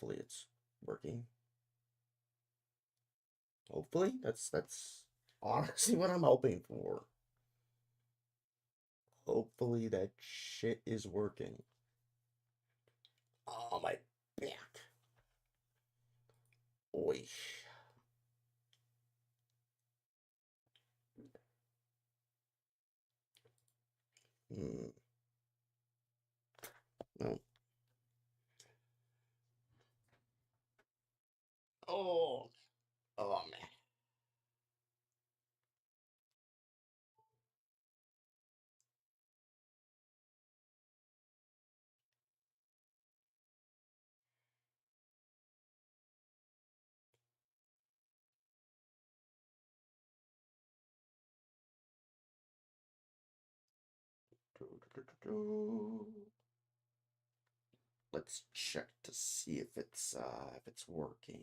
Hopefully it's working. Hopefully that's honestly what I'm hoping for. Hopefully that shit is working. Oh, my back. Oi. Hmm. No. Oh. Oh, man. Let's check to see if it's working.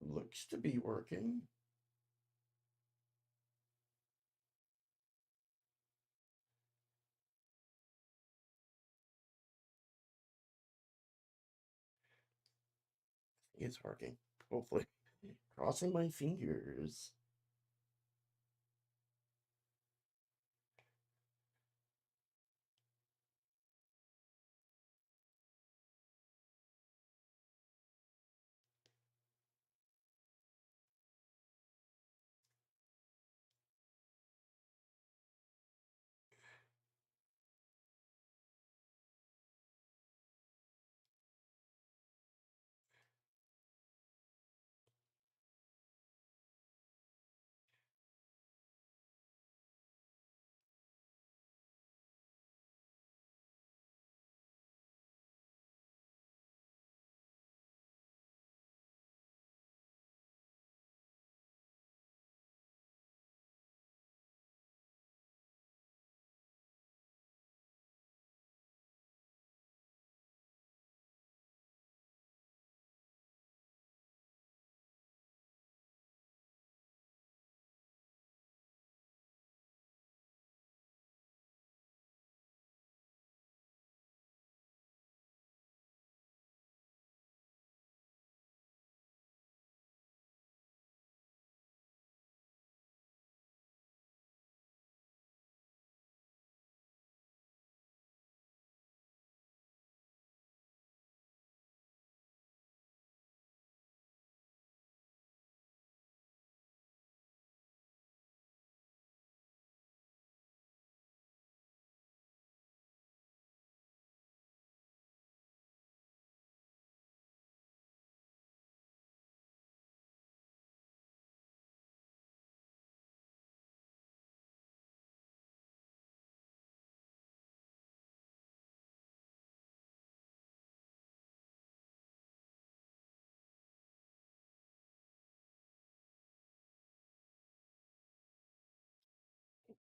Looks to be working. It's working. Hopefully. Crossing my fingers.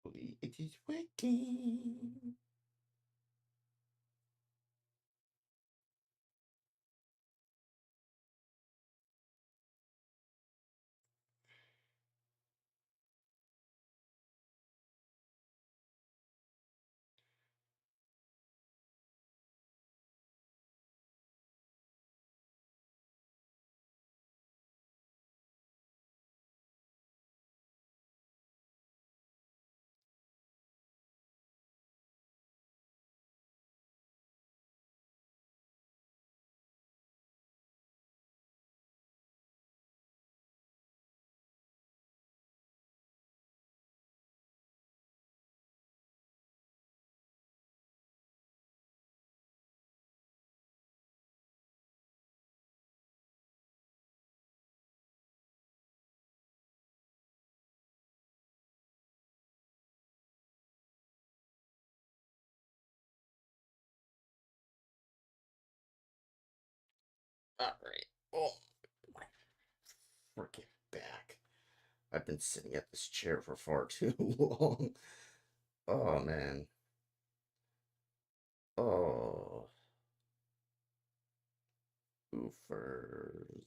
Hopefully it is working. Alright. Oh, my freaking back. I've been sitting at this chair for far too long. Oh, man. Oh, oofers.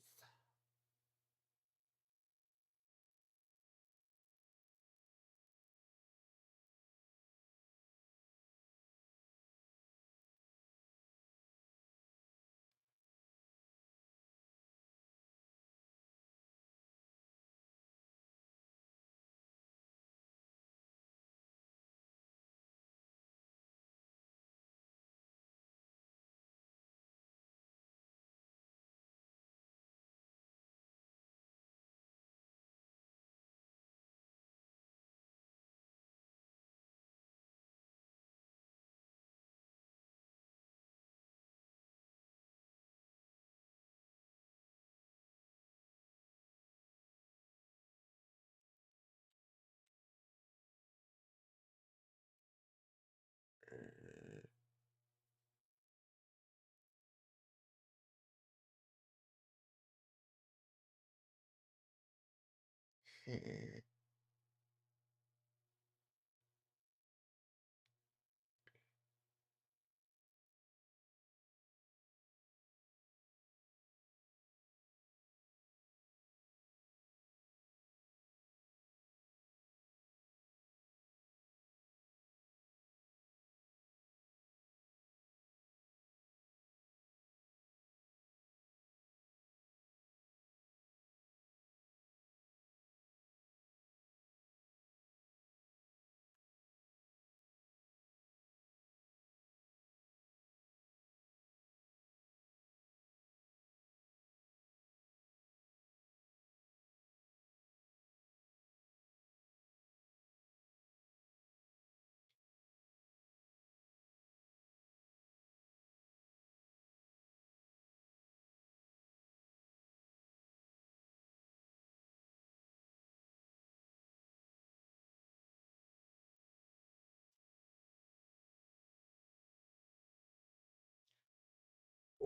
Okay.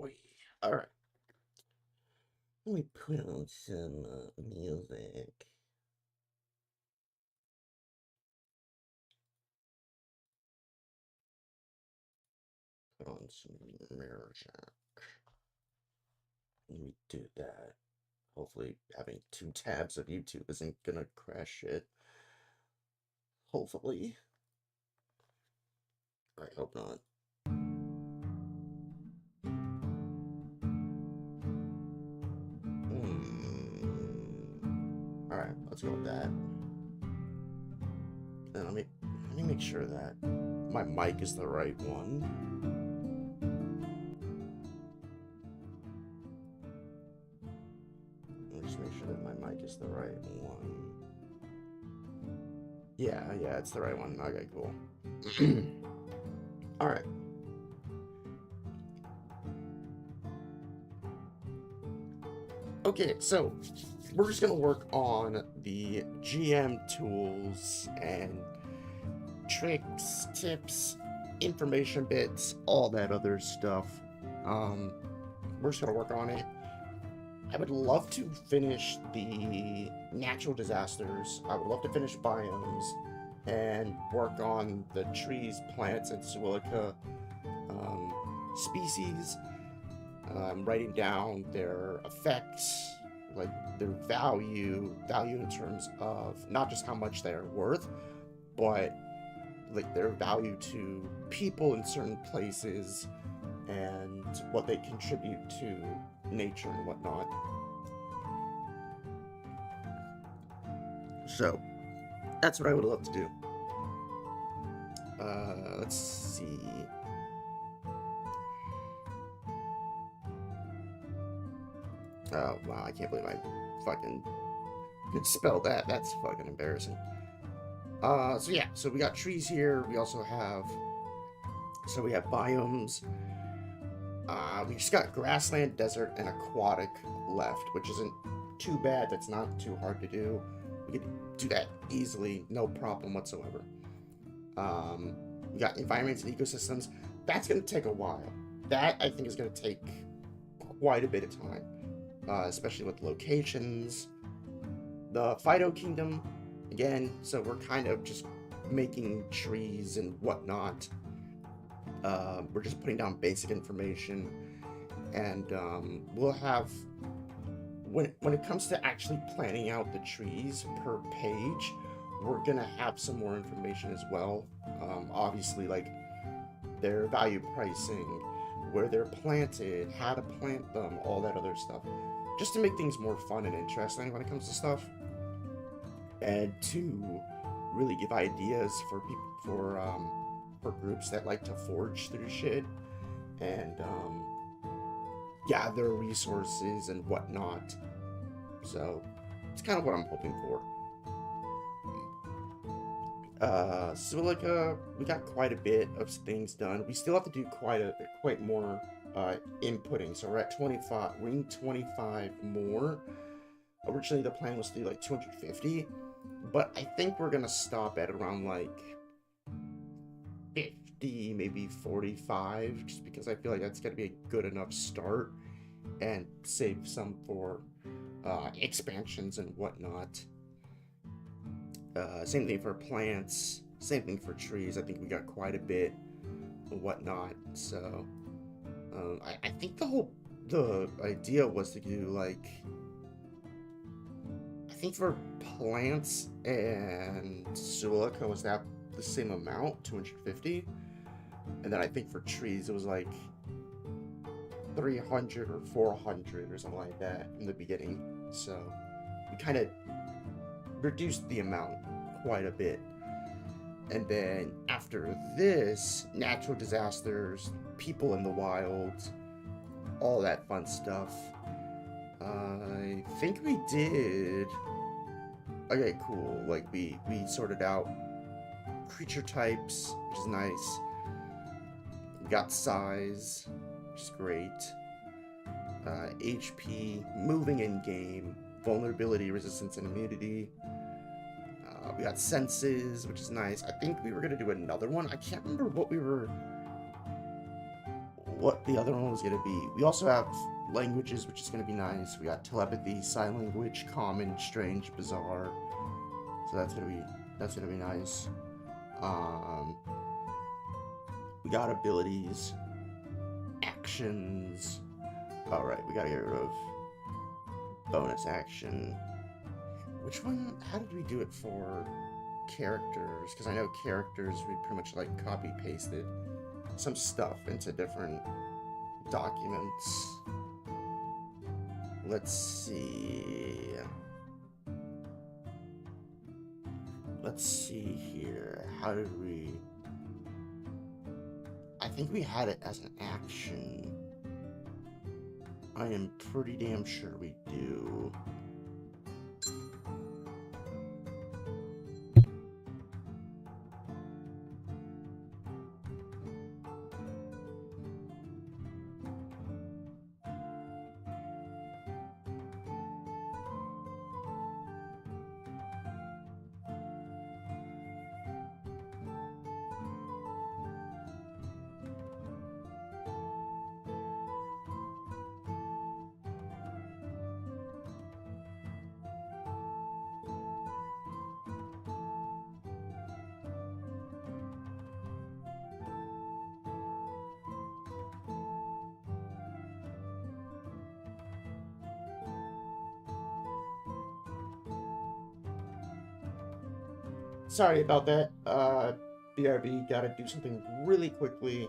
Oy. All right. Let me put on some music. Put on some music. Let me do that. Hopefully, having two tabs of YouTube isn't gonna crash it. Hopefully. I hope not. Alright, let's go with that. And let me make sure that my mic is the right one. Let me just make sure that my mic is the right one. Yeah, it's the right one. Okay, cool. Alright. Okay, so we're just gonna work on the GM tools and tricks, tips, information bits, all that other stuff. We're just gonna work on it. I would love to finish the natural disasters. I would love to finish biomes and work on the trees, plants, and silica species. Writing down their effects, like their value in terms of not just how much they're worth, but like their value to people in certain places and what they contribute to nature and whatnot. So that's what I would love to do. Let's see. Oh wow, I can't believe I fucking could spell that. That's fucking embarrassing. So yeah, so we got trees here. We also have, so we have biomes. We just got grassland, desert, and aquatic left, which isn't too bad. That's not too hard to do. We could do that easily, no problem whatsoever. We got environments and ecosystems. That's going to take a while. That, I think, is going to take quite a bit of time, especially with locations. The Phyto Kingdom, again, so we're kind of just making trees and whatnot. We're just putting down basic information, and we'll have, when it comes to actually planning out the trees per page, we're gonna have some more information as well. Obviously, like their value pricing, where they're planted, how to plant them, all that other stuff, just to make things more fun and interesting when it comes to stuff, and to really give ideas for people, for groups that like to forge through shit and gather resources and whatnot. So it's kind of what I'm hoping for. Silica, we got quite a bit of things done. We still have to do quite more inputting. So we're at 25. We need 25 more. Originally, the plan was to do like 250, but I think we're gonna stop at around like 50, maybe 45, just because I feel like that's gonna be a good enough start, and save some for expansions and whatnot. Same thing for plants. Same thing for trees. I think we got quite a bit and whatnot. So I think the idea was to do like, I think for plants and silica was that the same amount, 250, and then I think for trees it was like 300 or 400 or something like that in the beginning. So we kind of reduced the amount quite a bit. And then after this, natural disasters, people in the wild, all that fun stuff. I think we did. Okay, cool. Like we sorted out creature types, which is nice. We got size, which is great. HP, moving in game, vulnerability, resistance, and immunity. We got senses, which is nice. I think we were gonna do another one. I can't remember what the other one was gonna be. We also have languages, which is gonna be nice. We got telepathy, sign language, common, strange, bizarre. So that's gonna be nice. We got abilities, actions. All right, we gotta get rid of bonus action. Which one? How did we do it for characters? Because I know characters, we pretty much like copy pasted some stuff into different documents. Let's see. Let's see here. How did we? I think we had it as an action. I am pretty damn sure we do. Sorry about that. BRB, gotta do something really quickly.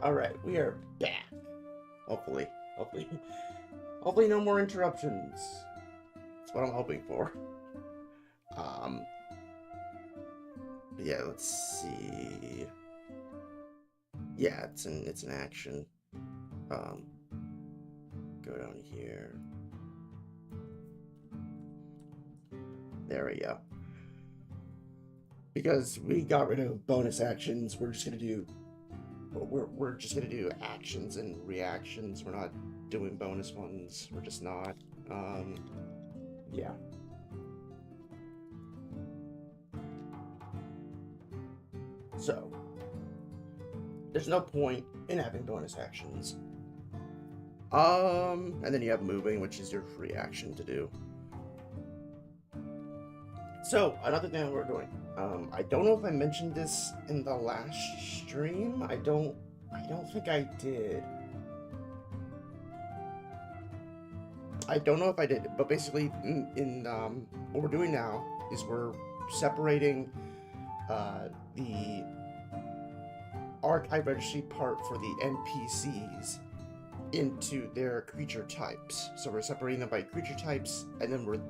All right, we are back. Hopefully, hopefully, hopefully, no more interruptions. That's what I'm hoping for. Um, yeah, let's see. Yeah, it's an action. Um, go down here. There we go. Because we got rid of bonus actions, we're just gonna do actions and reactions. We're not doing bonus ones. We're just not. Yeah. So there's no point in having bonus actions. And then you have moving, which is your free action to do. So another thing we're doing. I don't know if I mentioned this in the last stream. I don't think I did. I don't know if I did, but basically, what we're doing now is we're separating the archive registry part for the NPCs into their creature types. So we're separating them by creature types, and then we're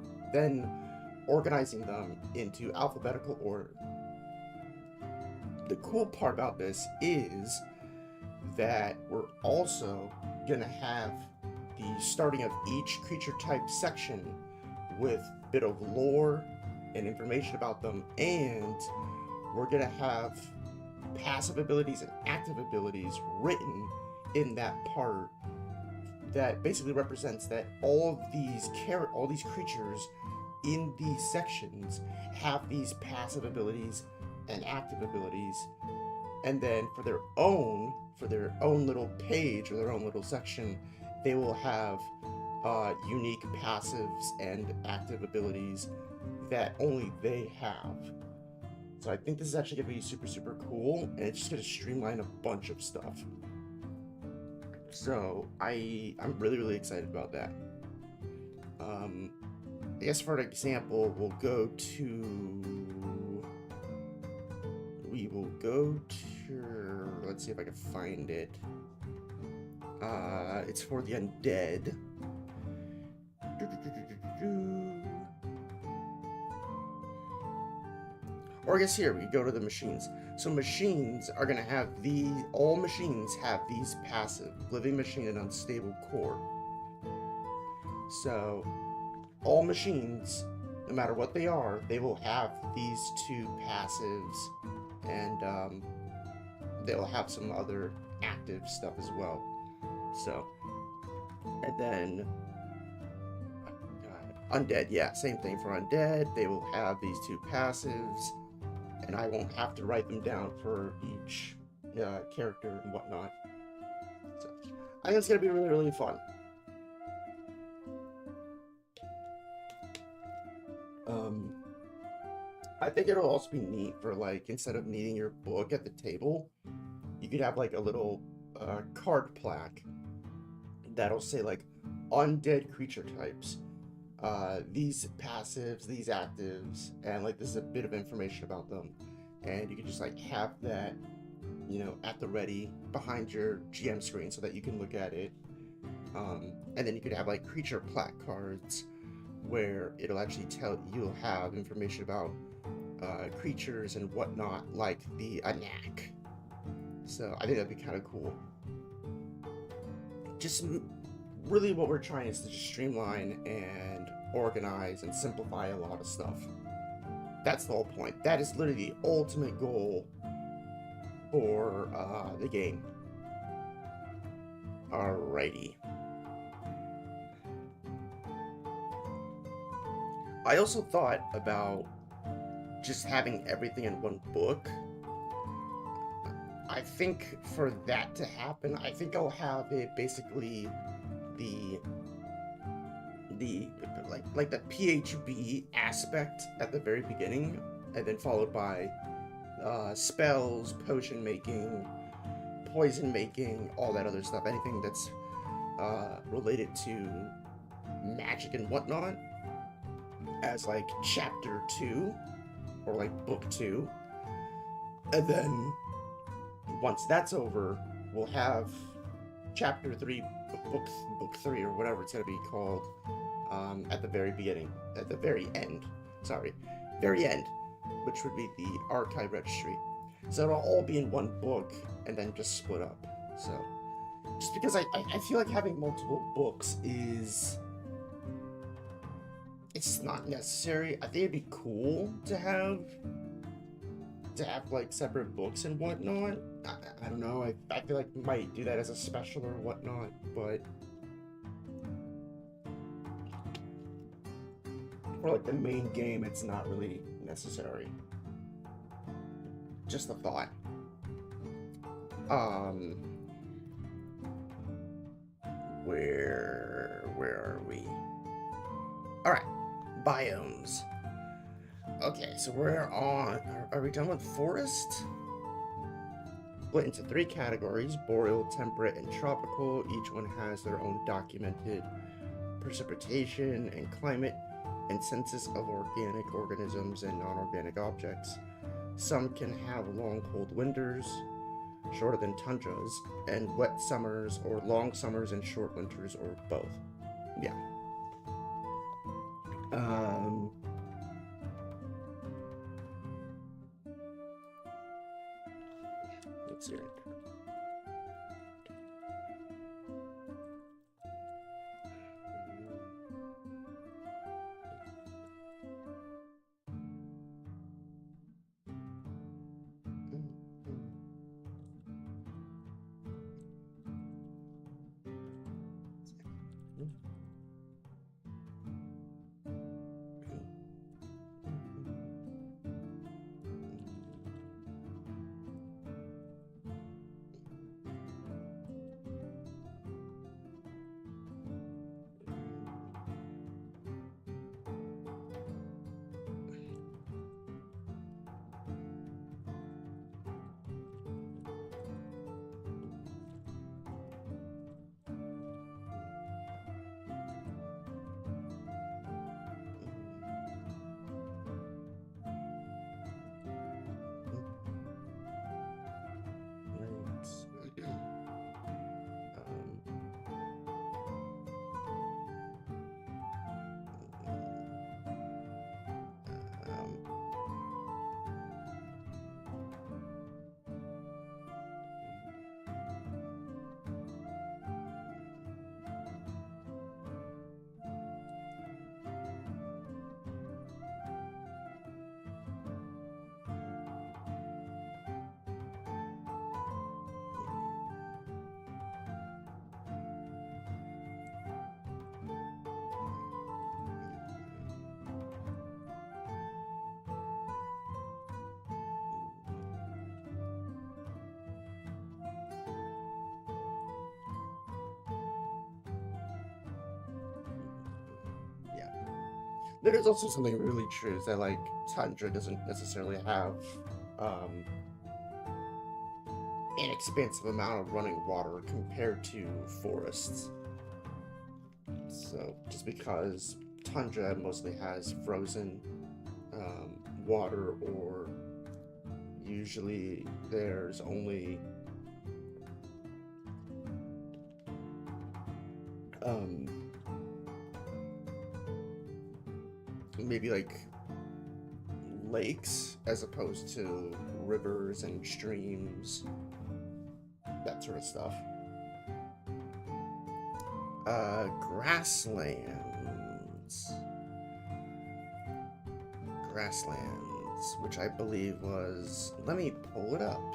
organizing them into alphabetical order. The cool part about this is that we're also gonna have the starting of each creature type section with a bit of lore and information about them, and we're gonna have passive abilities and active abilities written in that part that basically represents that all these creatures in these sections have these passive abilities and active abilities, and then for their own little page or their own little section, they will have unique passives and active abilities that only they have. So I think this is actually gonna be super, super cool, and it's just gonna streamline a bunch of stuff. So I'm really, really excited about that. I guess for an example, we will go to, let's see if I can find it. It's for the undead. Or I guess here, we go to the machines. So machines are gonna have all machines have these passive, living machine and unstable core. So all machines, no matter what they are, they will have these two passives, and they'll have some other active stuff as well. So, and then undead, yeah, same thing for undead. They will have these two passives, and I won't have to write them down for each character and whatnot. So, I think it's gonna be really, really fun. I think it'll also be neat for, like, instead of needing your book at the table, you could have like a little card plaque that'll say like undead creature types, these passives, these actives, and like this is a bit of information about them, and you can just like have that, at the ready behind your GM screen so that you can look at it. And then you could have like creature plaque cards where it'll actually you'll have information about creatures and whatnot, like the Anak. So I think that'd be kind of cool. Just really what we're trying is to just streamline and organize and simplify a lot of stuff. That's the whole point. That is literally the ultimate goal for the game. Alrighty. I also thought about just having everything in one book. I think for that to happen, I think I'll have it basically the PHB aspect at the very beginning, and then followed by spells, potion making, poison making, all that other stuff, anything that's related to magic and whatnot, as like chapter 2 or like book 2. And then once that's over, we'll have chapter 3, book 3, or whatever it's going to be called, at the very beginning, at the very end, sorry, very end, which would be the archive registry. So it'll all be in one book and then just split up. So just because I feel like having multiple books it's not necessary. I think it'd be cool to have like separate books and whatnot. I don't know. I feel like we might do that as a special or whatnot, but for like the main game, it's not really necessary. Just a thought. Where are we? All right, biomes. Okay, so we're on. Are we done with forest? Split into 3 categories: boreal, temperate, and tropical. Each one has their own documented precipitation and climate and census of organic organisms and non-organic objects. Some can have long cold winters, shorter than tundras, and wet summers, or long summers and short winters, or both. Yeah. Let's see. There is also something really true is that like tundra doesn't necessarily have um, an expansive amount of running water compared to forests. So just because tundra mostly has frozen water, or usually there's only maybe like lakes as opposed to rivers and streams, that sort of stuff. Grasslands, which I believe was, let me pull it up,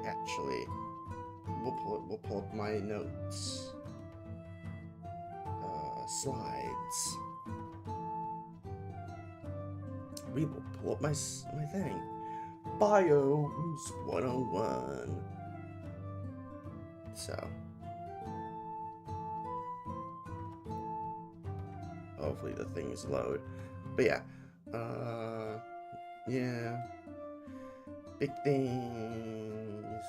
actually. We'll pull up my notes. Slides. We will pull up my thing. Biomes 101. So hopefully the things load. But yeah. Yeah. Big things.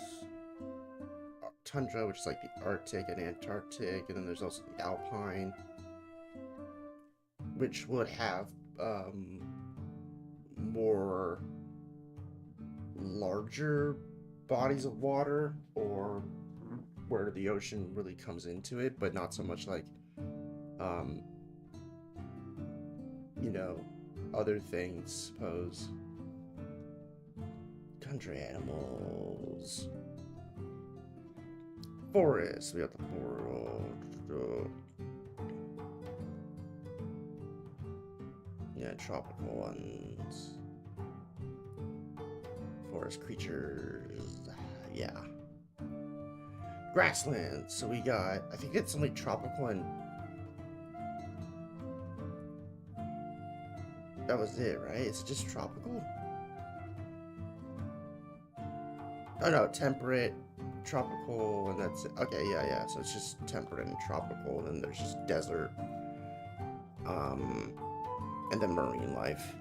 Tundra, which is like the Arctic and Antarctic, and then there's also the Alpine, which would have more larger bodies of water, or where the ocean really comes into it, but not so much like, um, you know, other things, suppose. Country animals. Forest. We got the forest. Yeah, tropical ones. Forest creatures. Yeah. Grasslands. So we got, I think it's only tropical and that was it, right? It's just tropical? Oh no, temperate, tropical, and that's it. Okay, yeah. So it's just temperate and tropical, and then there's just desert. And then marine life.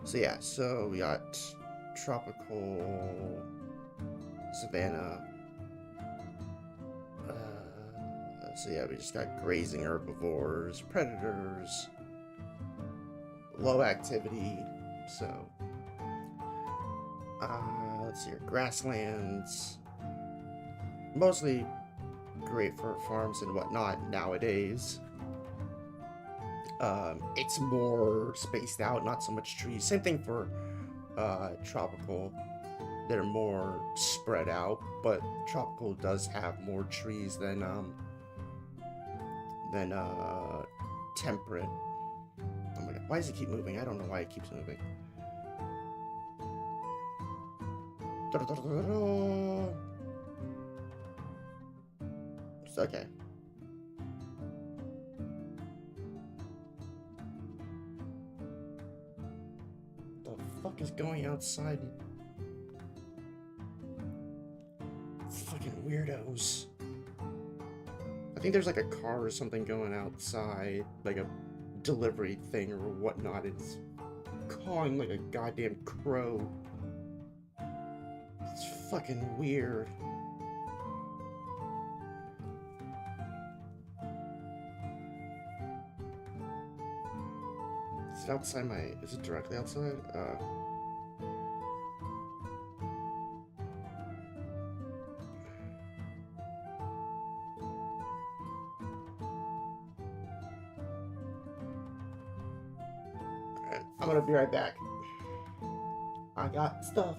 So yeah, so we got tropical, savanna. So yeah, we just got grazing herbivores, predators, low activity. So let's see here, grasslands, mostly great for farms and whatnot nowadays. It's more spaced out, not so much trees. Same thing for tropical. They're more spread out, but tropical does have more trees than temperate. Oh my god, why does it keep moving? I don't know why it keeps moving. Okay. The fuck is going outside? Fucking weirdos. I think there's like a car or something going outside, like a delivery thing or whatnot. It's cawing like a goddamn crow. It's fucking weird. Is it outside my... Is it directly outside? Alright, I'm gonna be right back. I got stuff.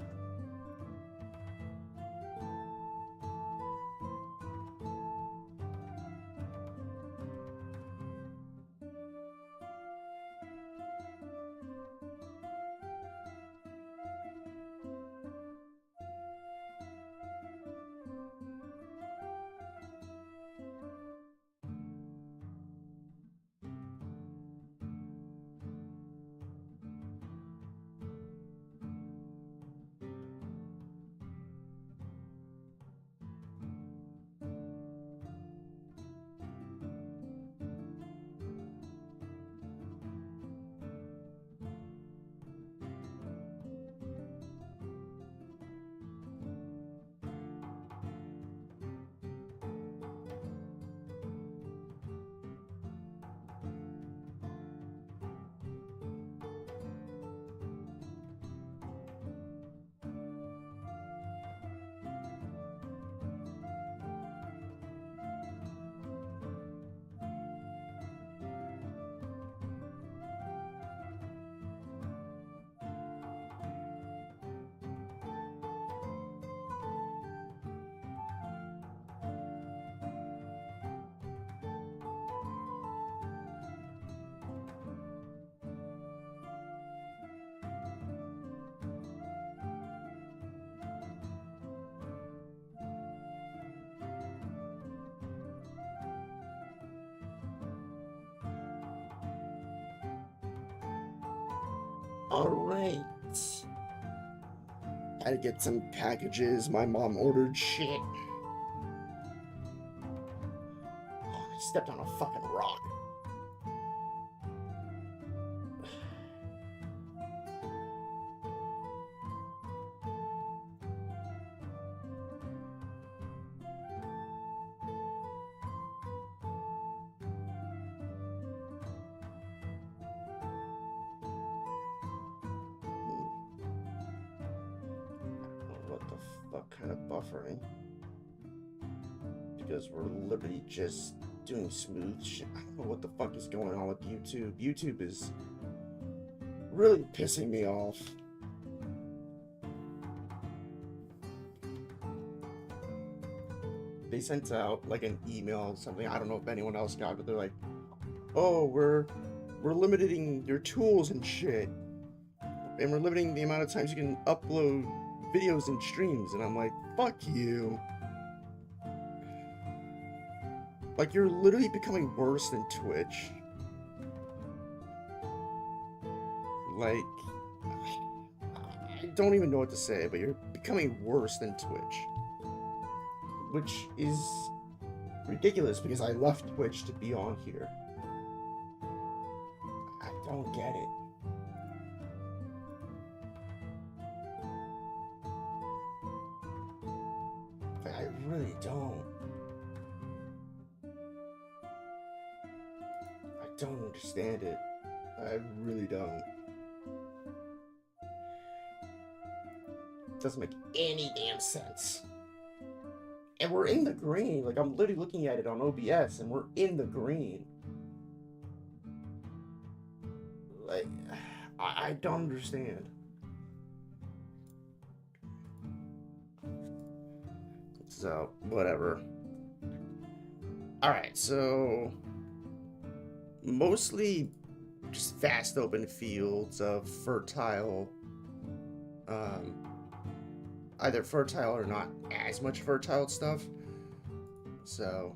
Alright. Gotta get some packages. My mom ordered shit. Oh, I stepped on a fucking rock. What the fuck kind of buffering? because we're literally just doing smooth shit. I don't know what the fuck is going on with YouTube. YouTube is really pissing me off. They sent out like an email or something. I don't know if anyone else got it, but they're like, "Oh, we're limiting your tools and shit, and we're limiting the amount of times you can upload videos and streams." And I'm like, "Fuck you!" Like, you're literally becoming worse than Twitch. Like, I don't even know what to say, but you're becoming worse than Twitch. Which is ridiculous because I left Twitch to be on here. I don't get it. I really don't. I don't understand it. I really don't. It doesn't make any damn sense. And we're in the green. Like, I'm literally looking at it on OBS, and we're in the green. Like, I don't understand. So, whatever. Alright, so... mostly just vast open fields of fertile... either fertile or not as much fertile stuff. So...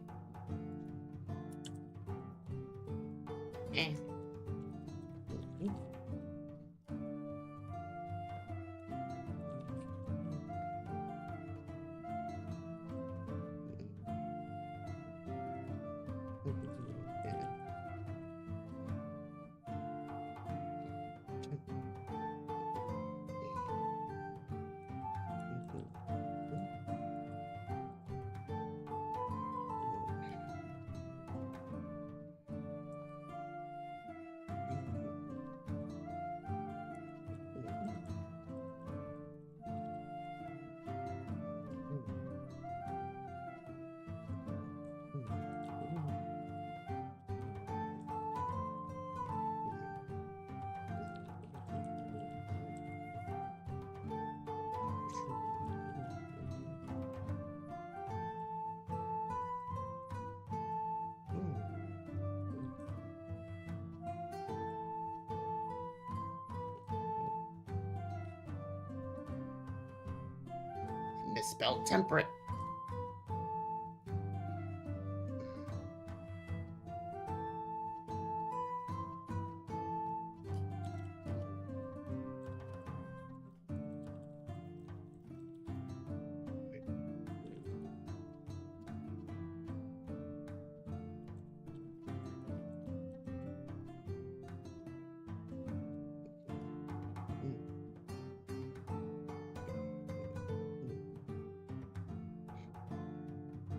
misspelled temperate.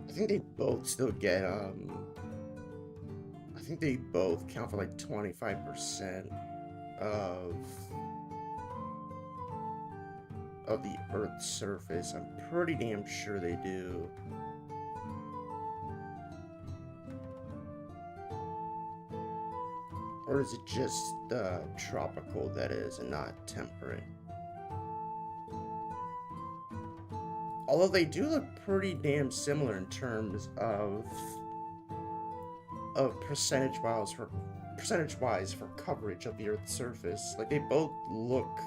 I think they both still get, I think they both count for like 25% of the Earth's surface. I'm pretty damn sure they do. Or is it just tropical that is and not temperate? Although they do look pretty damn similar in terms of percentage-wise for coverage of the Earth's surface. Like, they both look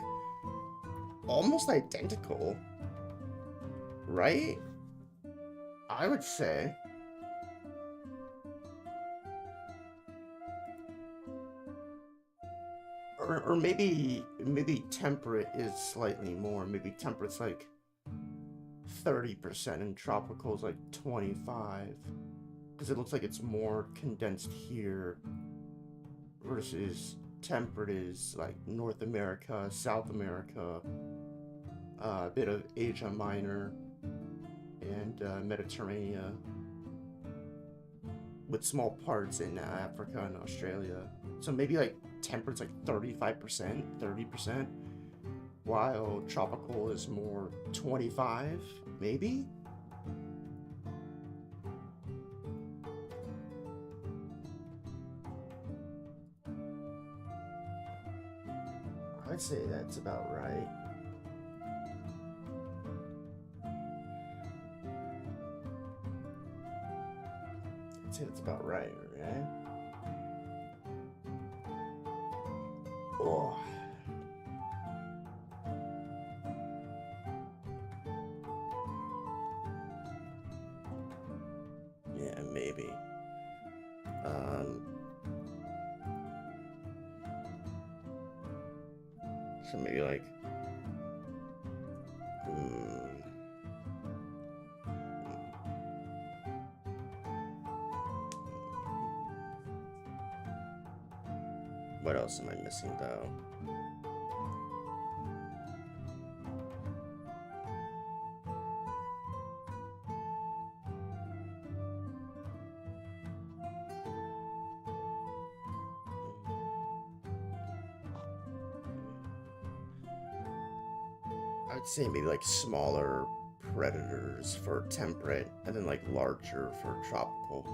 almost identical, right? I would say. Or maybe temperate is slightly more. Maybe temperate's like 30% and tropical is like 25, because it looks like it's more condensed here versus temperate is like North America, South America, a bit of Asia Minor, and Mediterranean, with small parts in Africa and Australia. So maybe like temperate's like 35%, 30%, while tropical is more 25, maybe? I'd say that's about right. I'd say that's about right, right? Oh. Yeah, maybe. So maybe like, what else am I missing though? I'd say maybe like smaller predators for temperate, and then like larger for tropical.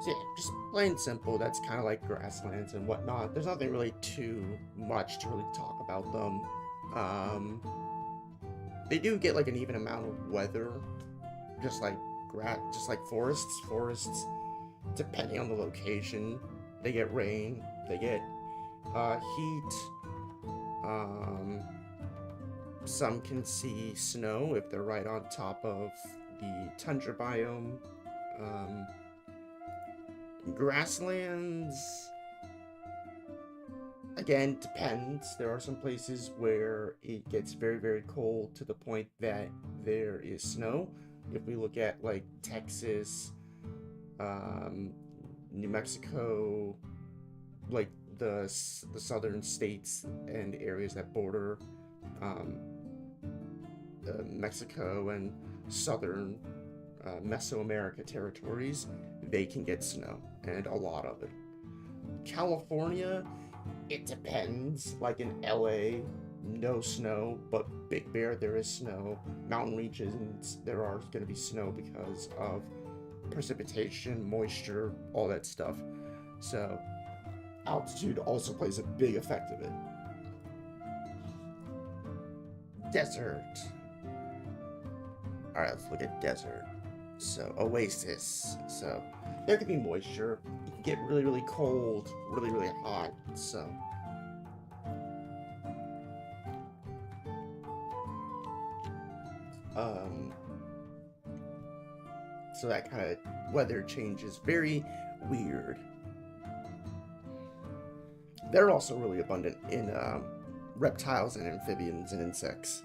So yeah, just plain simple. That's kind of like grasslands and whatnot. There's nothing really too much to really talk about them. Um, they do get like an even amount of weather, just like just like forests. Forests, depending on the location, they get rain. They get heat. Um, some can see snow if they're right on top of the tundra biome. Um, Grasslands, again, depends. There are some places where it gets very, very cold to the point that there is snow. If we look at like Texas, um, New Mexico, like the southern states and areas that border um, Mexico and southern Mesoamerica territories, they can get snow and a lot of it. California, it depends. Like in LA, no snow, but Big Bear, there is snow. Mountain regions, there are going to be snow because of precipitation, moisture, all that stuff. So, altitude also plays a big effect of it. Desert. Alright, let's look at desert. So, oasis. So, there could be moisture. It can get really, really cold, really, really hot. So, um, so that kind of weather change is very weird. They're also really abundant in reptiles and amphibians and insects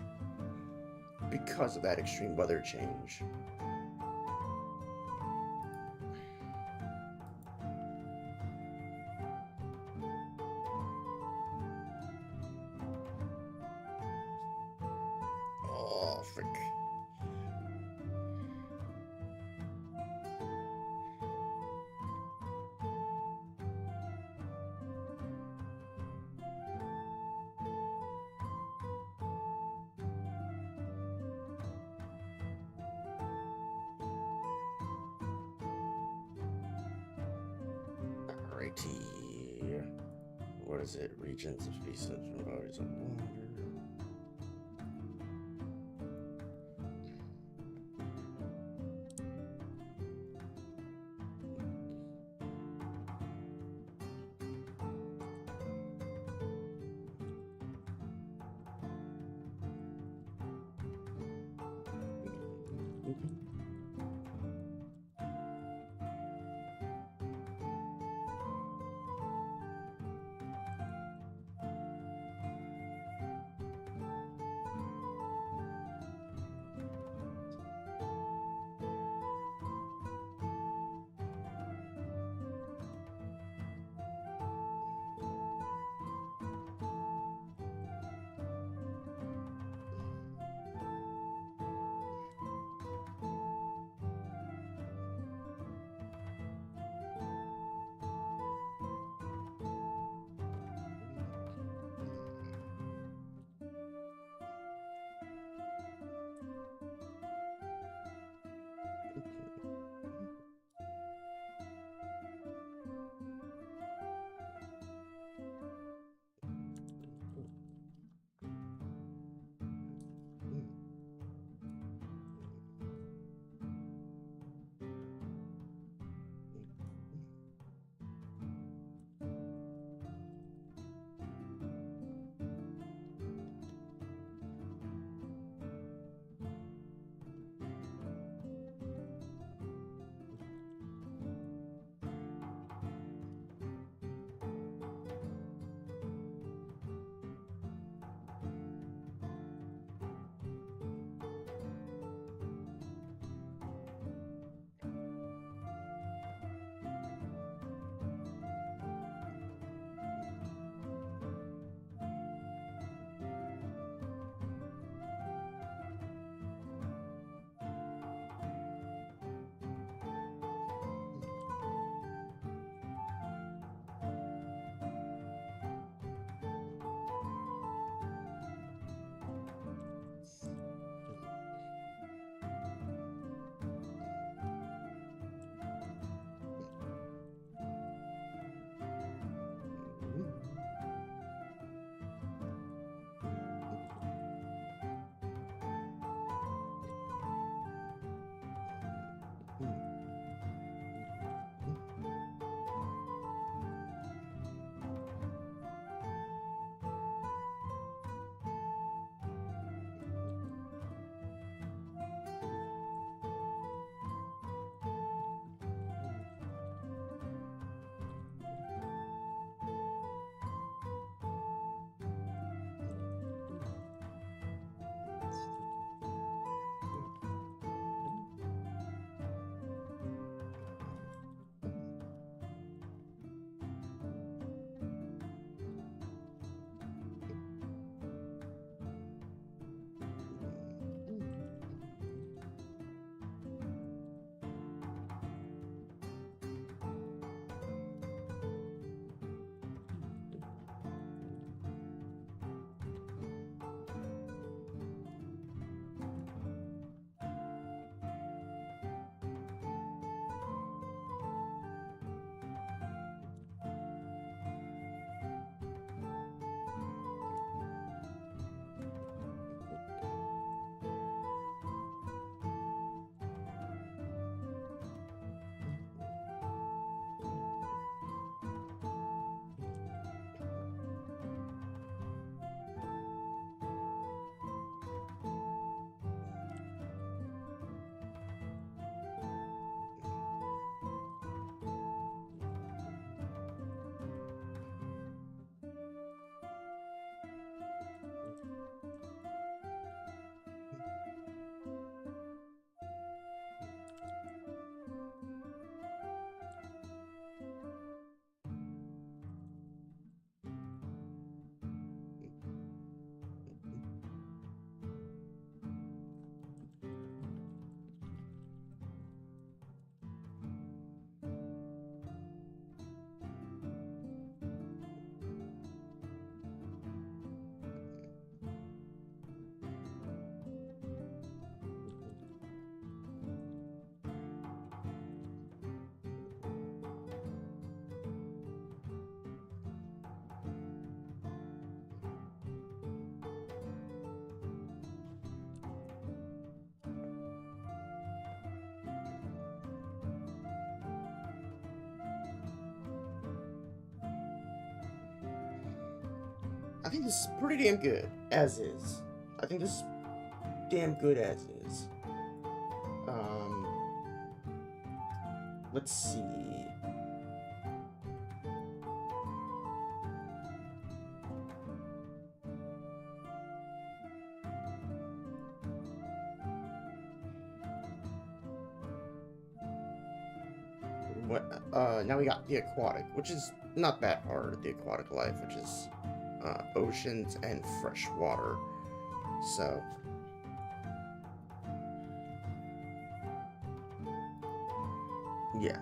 because of that extreme weather change. Oh, frick. Alrighty. What is it? Regions of species and bodies of water. I think this is pretty damn good, as is. I think this is damn good as is. Um, let's see. What? Now we got the aquatic, which is not that hard. The aquatic life, which is oceans and fresh water. So. Yeah.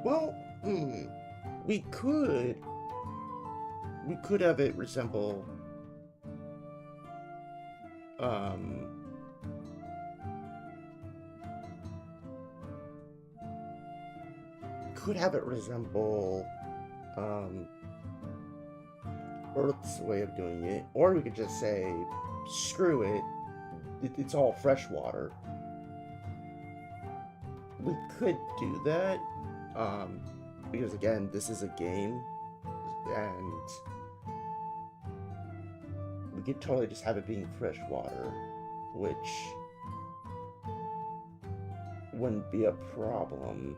Well, we could have it resemble could have it resemble Earth's way of doing it, or we could just say screw it, it's all fresh water. We could do that, because again, this is a game, and we could totally just have it being fresh water, which wouldn't be a problem.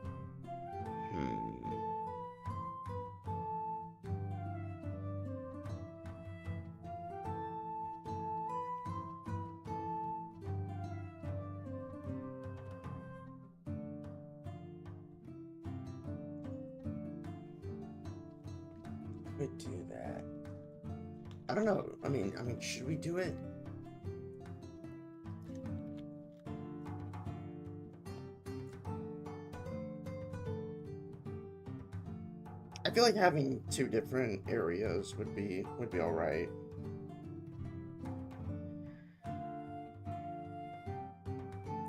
Could do that. I don't know. I mean, should we do it? I feel like having two different areas would be all right.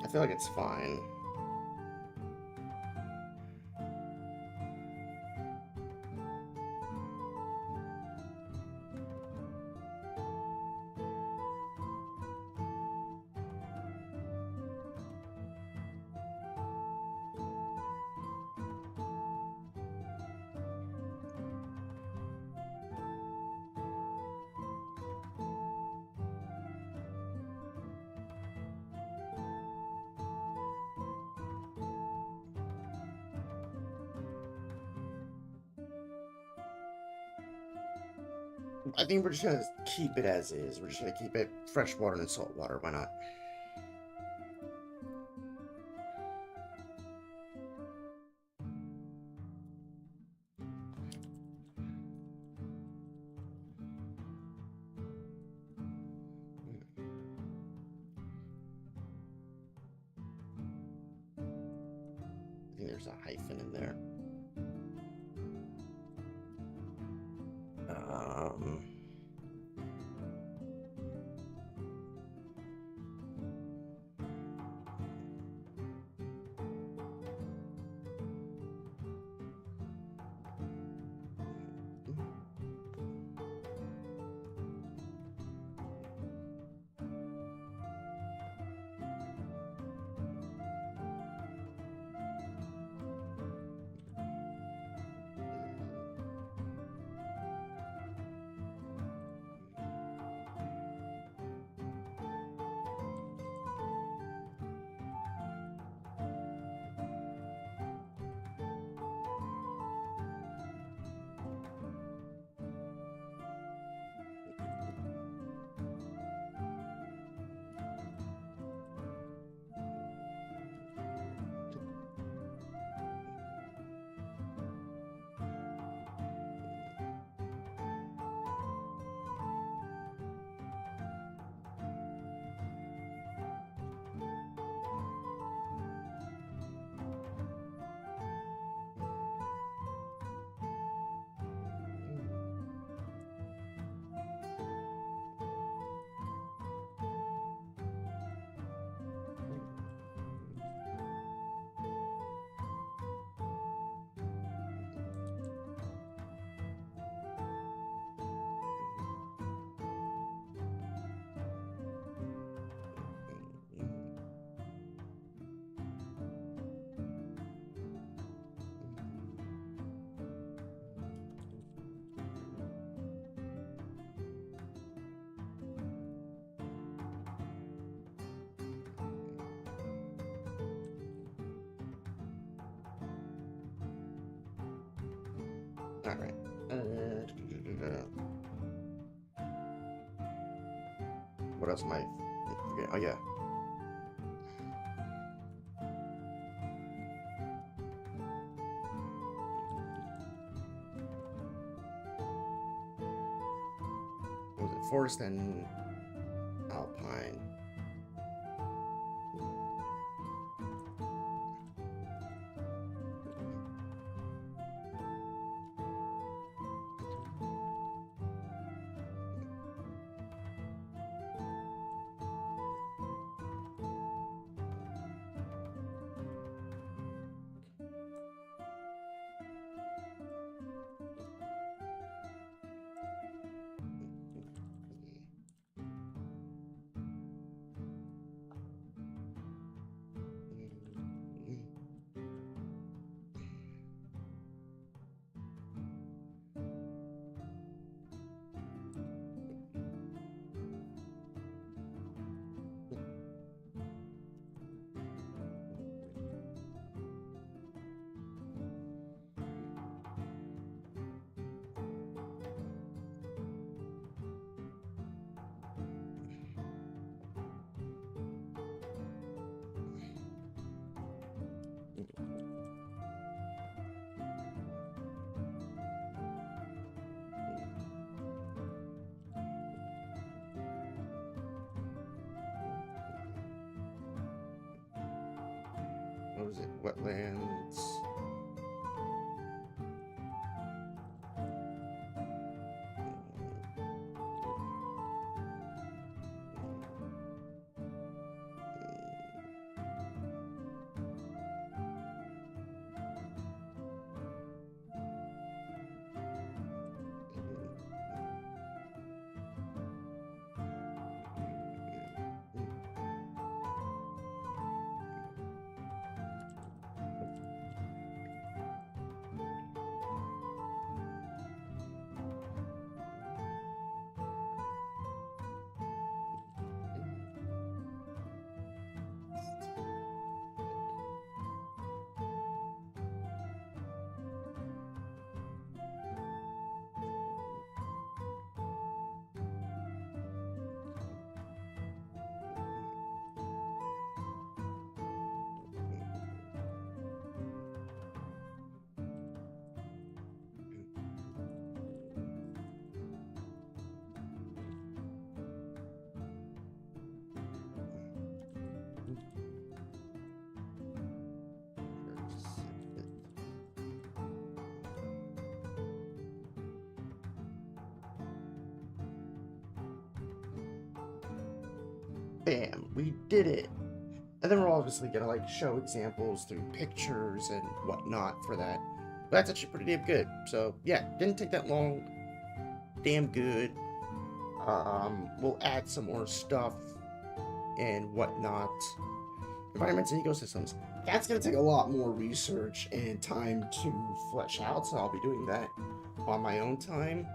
I feel like it's fine. I think we're just gonna keep it as is. We're just gonna keep it freshwater and saltwater. Why not? I think there's a hyphen in there. Um, all right. What else am I forgetting? Oh yeah. What was it? Forest and Alpine. What was it? Wetlands. Bam, we did it. And then we're obviously gonna like show examples through pictures and whatnot for that. But that's actually pretty damn good. So yeah, didn't take that long. Damn good. We'll add some more stuff and whatnot. Environments and ecosystems. That's gonna take a lot more research and time to flesh out, so I'll be doing that on my own time.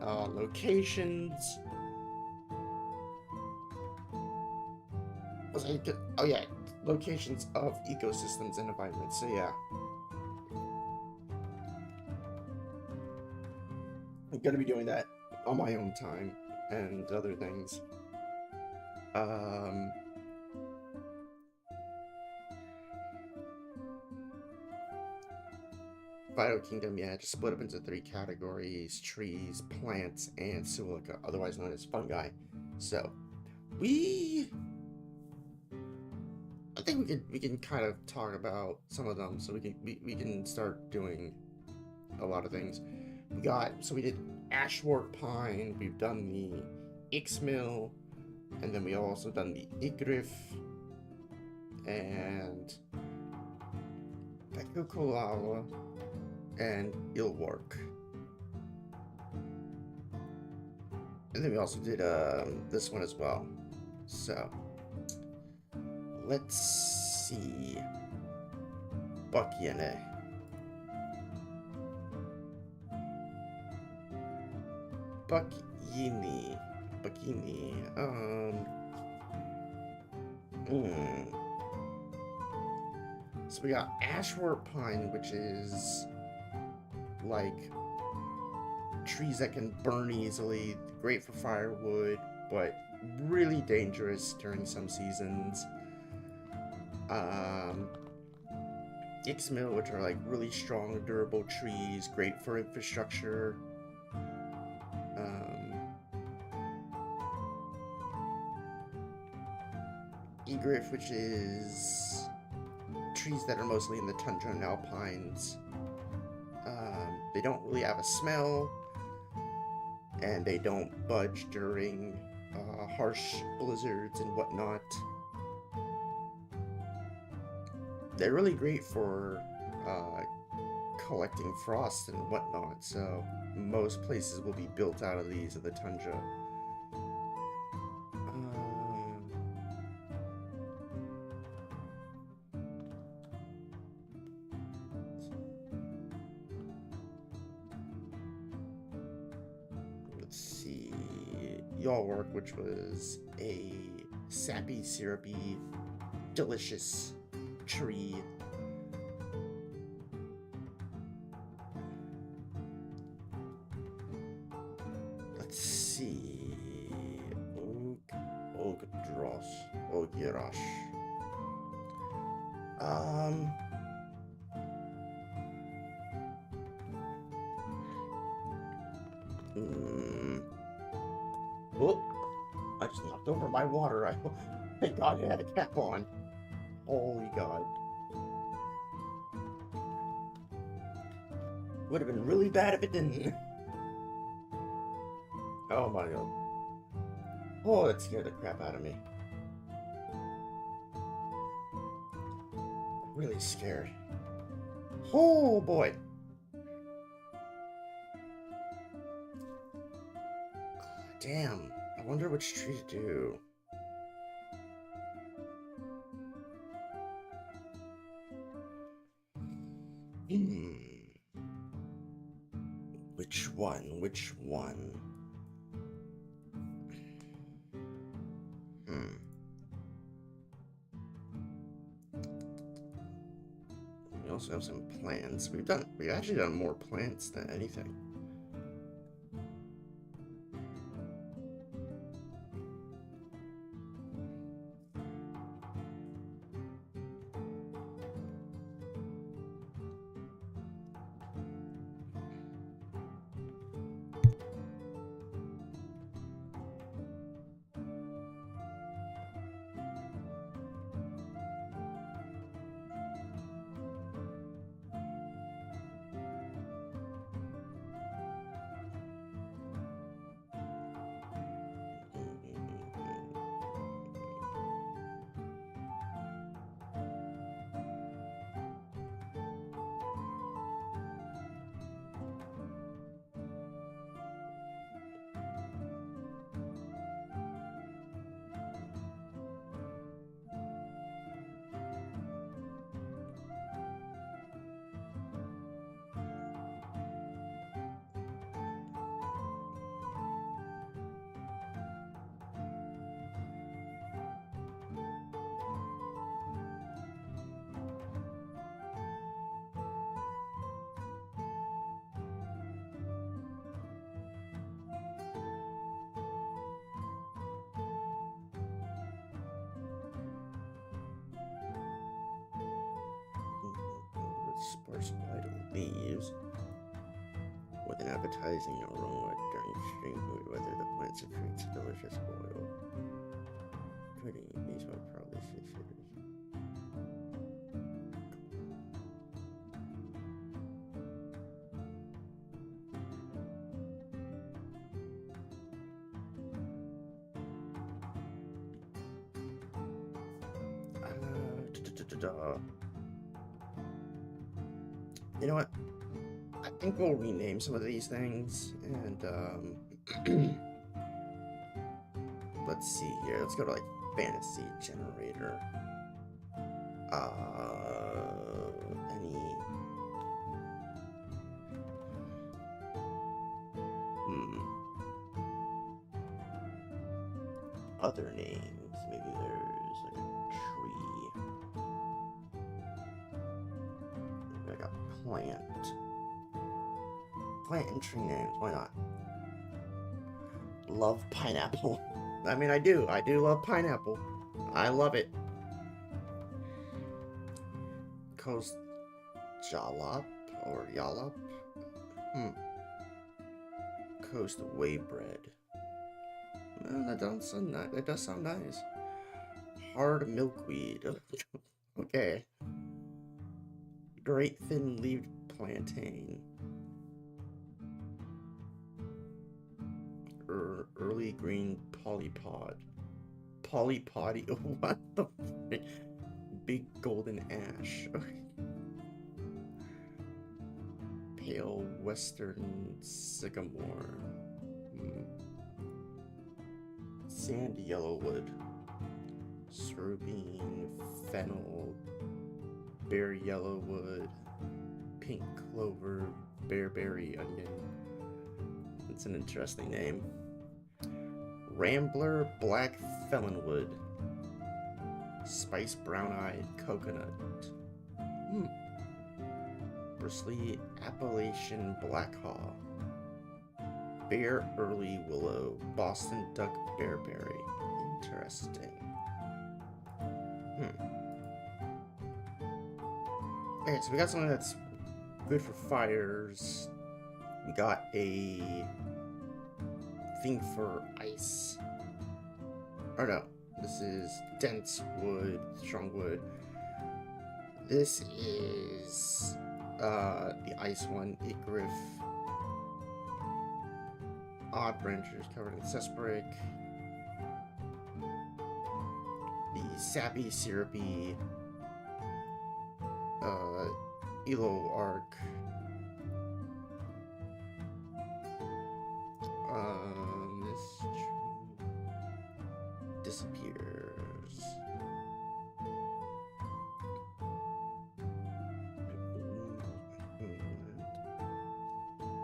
Locations. Oh yeah, locations of ecosystems and environments. So yeah, I'm gonna be doing that on my own time and other things. Biokingdom, yeah, just split up into 3 categories: trees, plants, and silica, otherwise known as fungi. So I think we can kind of talk about some of them, so we can start doing a lot of things. We did ashwort pine, we've done the ixmill, and then we also done the Ichor and Pekukulala and Ilwark. And then we also did this one as well. So let's see. Bukyene. Bukyini. So we got ashwort pine, which is like trees that can burn easily, great for firewood, but really dangerous during some seasons. Ixmill, which are like really strong, durable trees, great for infrastructure. Egriff, which is trees that are mostly in the tundra and alpines. They don't really have a smell, and they don't budge during harsh blizzards and whatnot. They're really great for collecting frost and whatnot, so most places will be built out of these in the tundra. Let's see, Yalwark, which was a sappy, syrupy, delicious tree. Let's see, Ogirash. Oh, I just knocked over my water. Thank God it had a cap on. Holy God. Would have been really bad if it didn't. Oh my God. Oh, that scared the crap out of me. Really scared. Oh boy. Damn. I wonder which tree to do. Which one? Which one? We also have some plants. We've actually done more plants than anything. sparse white leaves with an appetizing aroma during extreme mood weather. The plant secretes delicious oil. Pretty, these are probably sisters. You know what? I think we'll rename some of these things, and let's see here. Let's go to like fantasy generator. Any other names? Maybe there's like a tree. Maybe like a plant. Plant and tree names. Why not? Love pineapple. I mean, I do love pineapple. I love it. Coast jalap or yalap. Coast whey bread. That does sound nice. That does sound nice. Hard milkweed. Okay. Great thin-leaved plantain. Early green polypod. Polypody? What the frick? Big golden ash. Pale western sycamore. Sand yellowwood. Sorbine, fennel, bear yellowwood, pink clover, bearberry onion. It's an interesting name. Rambler black felonwood. Spice brown-eyed coconut. Bristly Appalachian blackhaw. Bear early willow. Boston duck bearberry. Interesting. Okay, so we got something that's good for fires. We got a thing for ice. Or no, this is dense wood, strong wood. This is the ice one, Ichor. Odd branches covered in cessparic. The sappy, syrupy Elo arc. This tree disappears.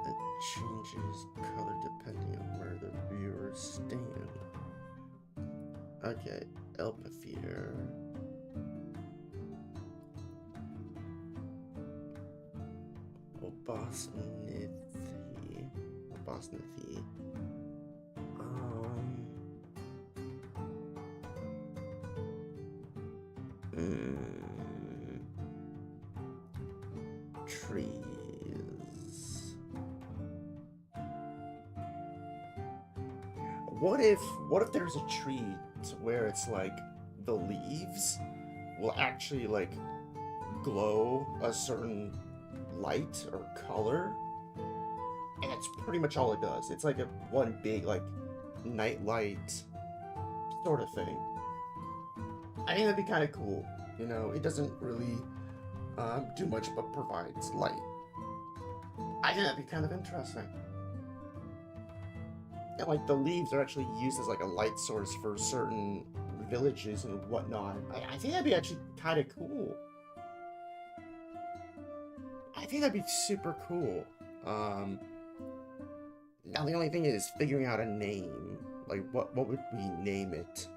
It changes color depending on where the viewers stand. Okay, Elpathier. Bosnithy. Trees. What if there's a tree to where it's like the leaves will actually like glow a certain light or color, and that's pretty much all it does. It's like a one big like night light sort of thing. I think that'd be kind of cool. You know, it doesn't really do much but provides light. I think that'd be kind of interesting. And like the leaves are actually used as like a light source for certain villages and whatnot. I think that'd be actually kind of cool. I think that'd be super cool. Now the only thing is figuring out a name. Like what would we name it?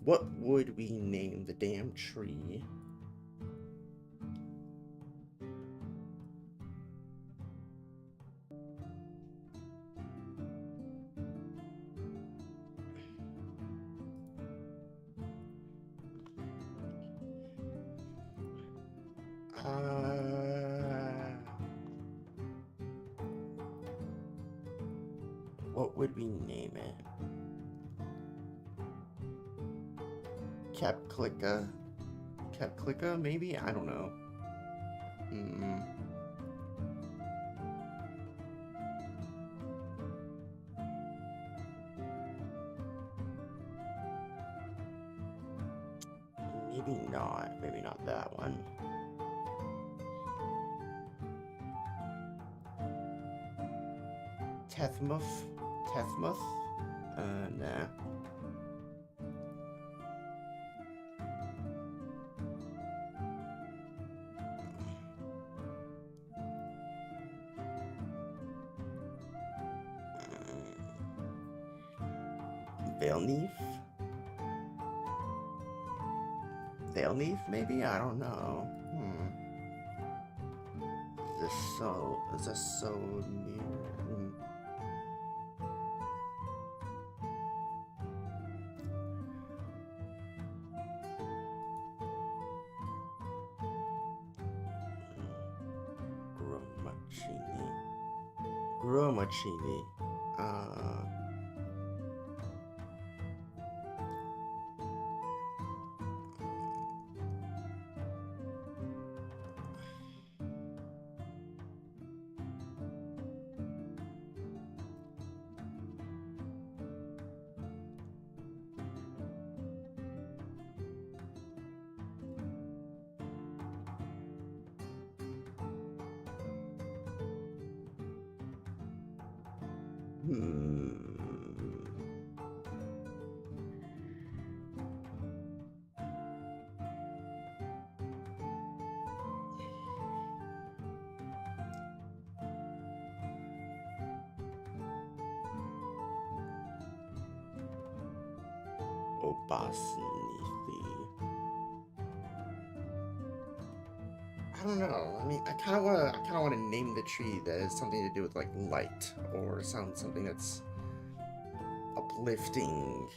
What would we name the damn tree? What would we name it? Capclica? Capclica, maybe? I don't know. Maybe not. Maybe not that one. Tethmuth? Tethmuth? Nah. Valneef? Valneef, maybe? I don't know. Is this so near? Gromachini. Obasnithi. I don't know. I mean, I kind of want to name the tree that has something to do with like light or something that's uplifting.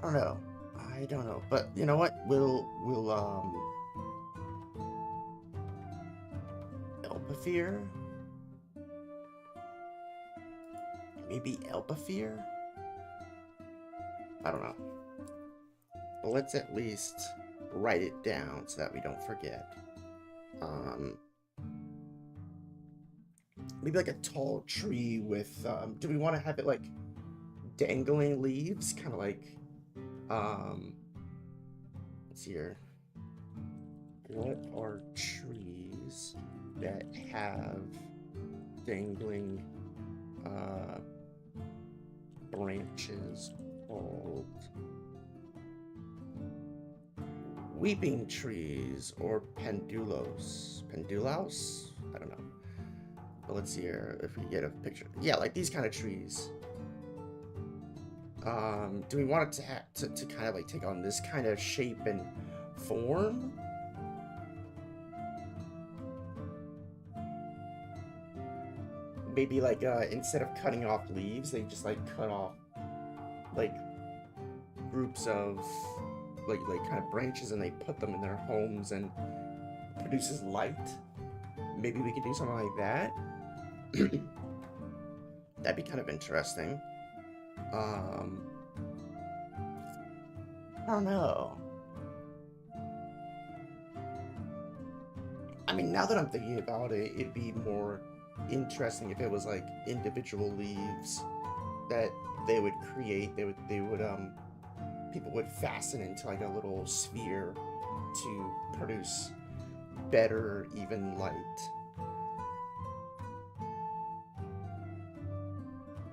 I don't know. But you know what? We'll Elpafir? Maybe Elpafir? I don't know. But let's at least write it down so that we don't forget. Maybe like a tall tree with, do we want to have it like dangling leaves? Kind of like, let's see here. What are trees that have dangling, branches called? Weeping trees or pendulos. Pendulos? I don't know. But let's see here if we get a picture. Yeah, like these kind of trees. Do we want it to kind of like take on this kind of shape and form? Maybe like instead of cutting off leaves, they just like cut off like groups of like kind of branches, and they put them in their homes and produces light. Maybe we could do something like that. That'd be kind of interesting. I don't know. I mean, now that I'm thinking about it, it'd be more interesting if it was like individual leaves that they would create. They would people would fasten into like a little sphere to produce better even light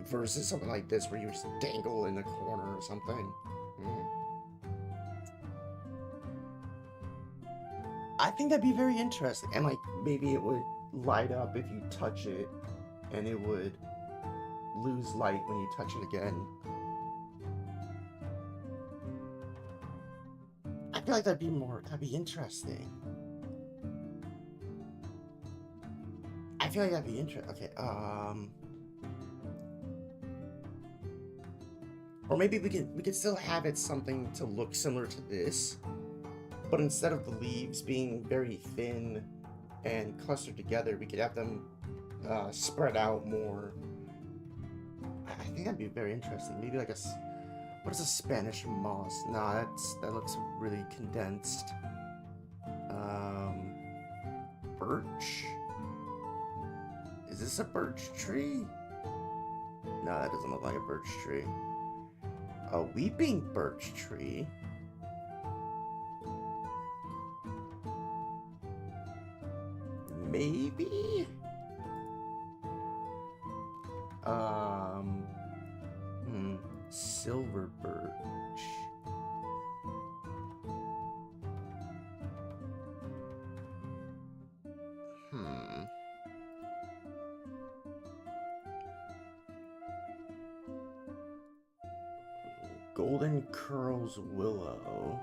versus something like this where you just dangle in the corner or something. I think that'd be very interesting, and like maybe it would light up if you touch it, and it would lose light when you touch it again. I feel like that'd be interesting. I feel like that'd be interesting. Okay, or maybe we could still have it something to look similar to this, but instead of the leaves being very thin and clustered together, we could have them spread out more. I think that'd be very interesting. Maybe like what is a Spanish moss? Nah, that looks really condensed. Birch? Is this a birch tree? No, that doesn't look like a birch tree. A weeping birch tree? Maybe? Silver birch. Golden Curls Willow.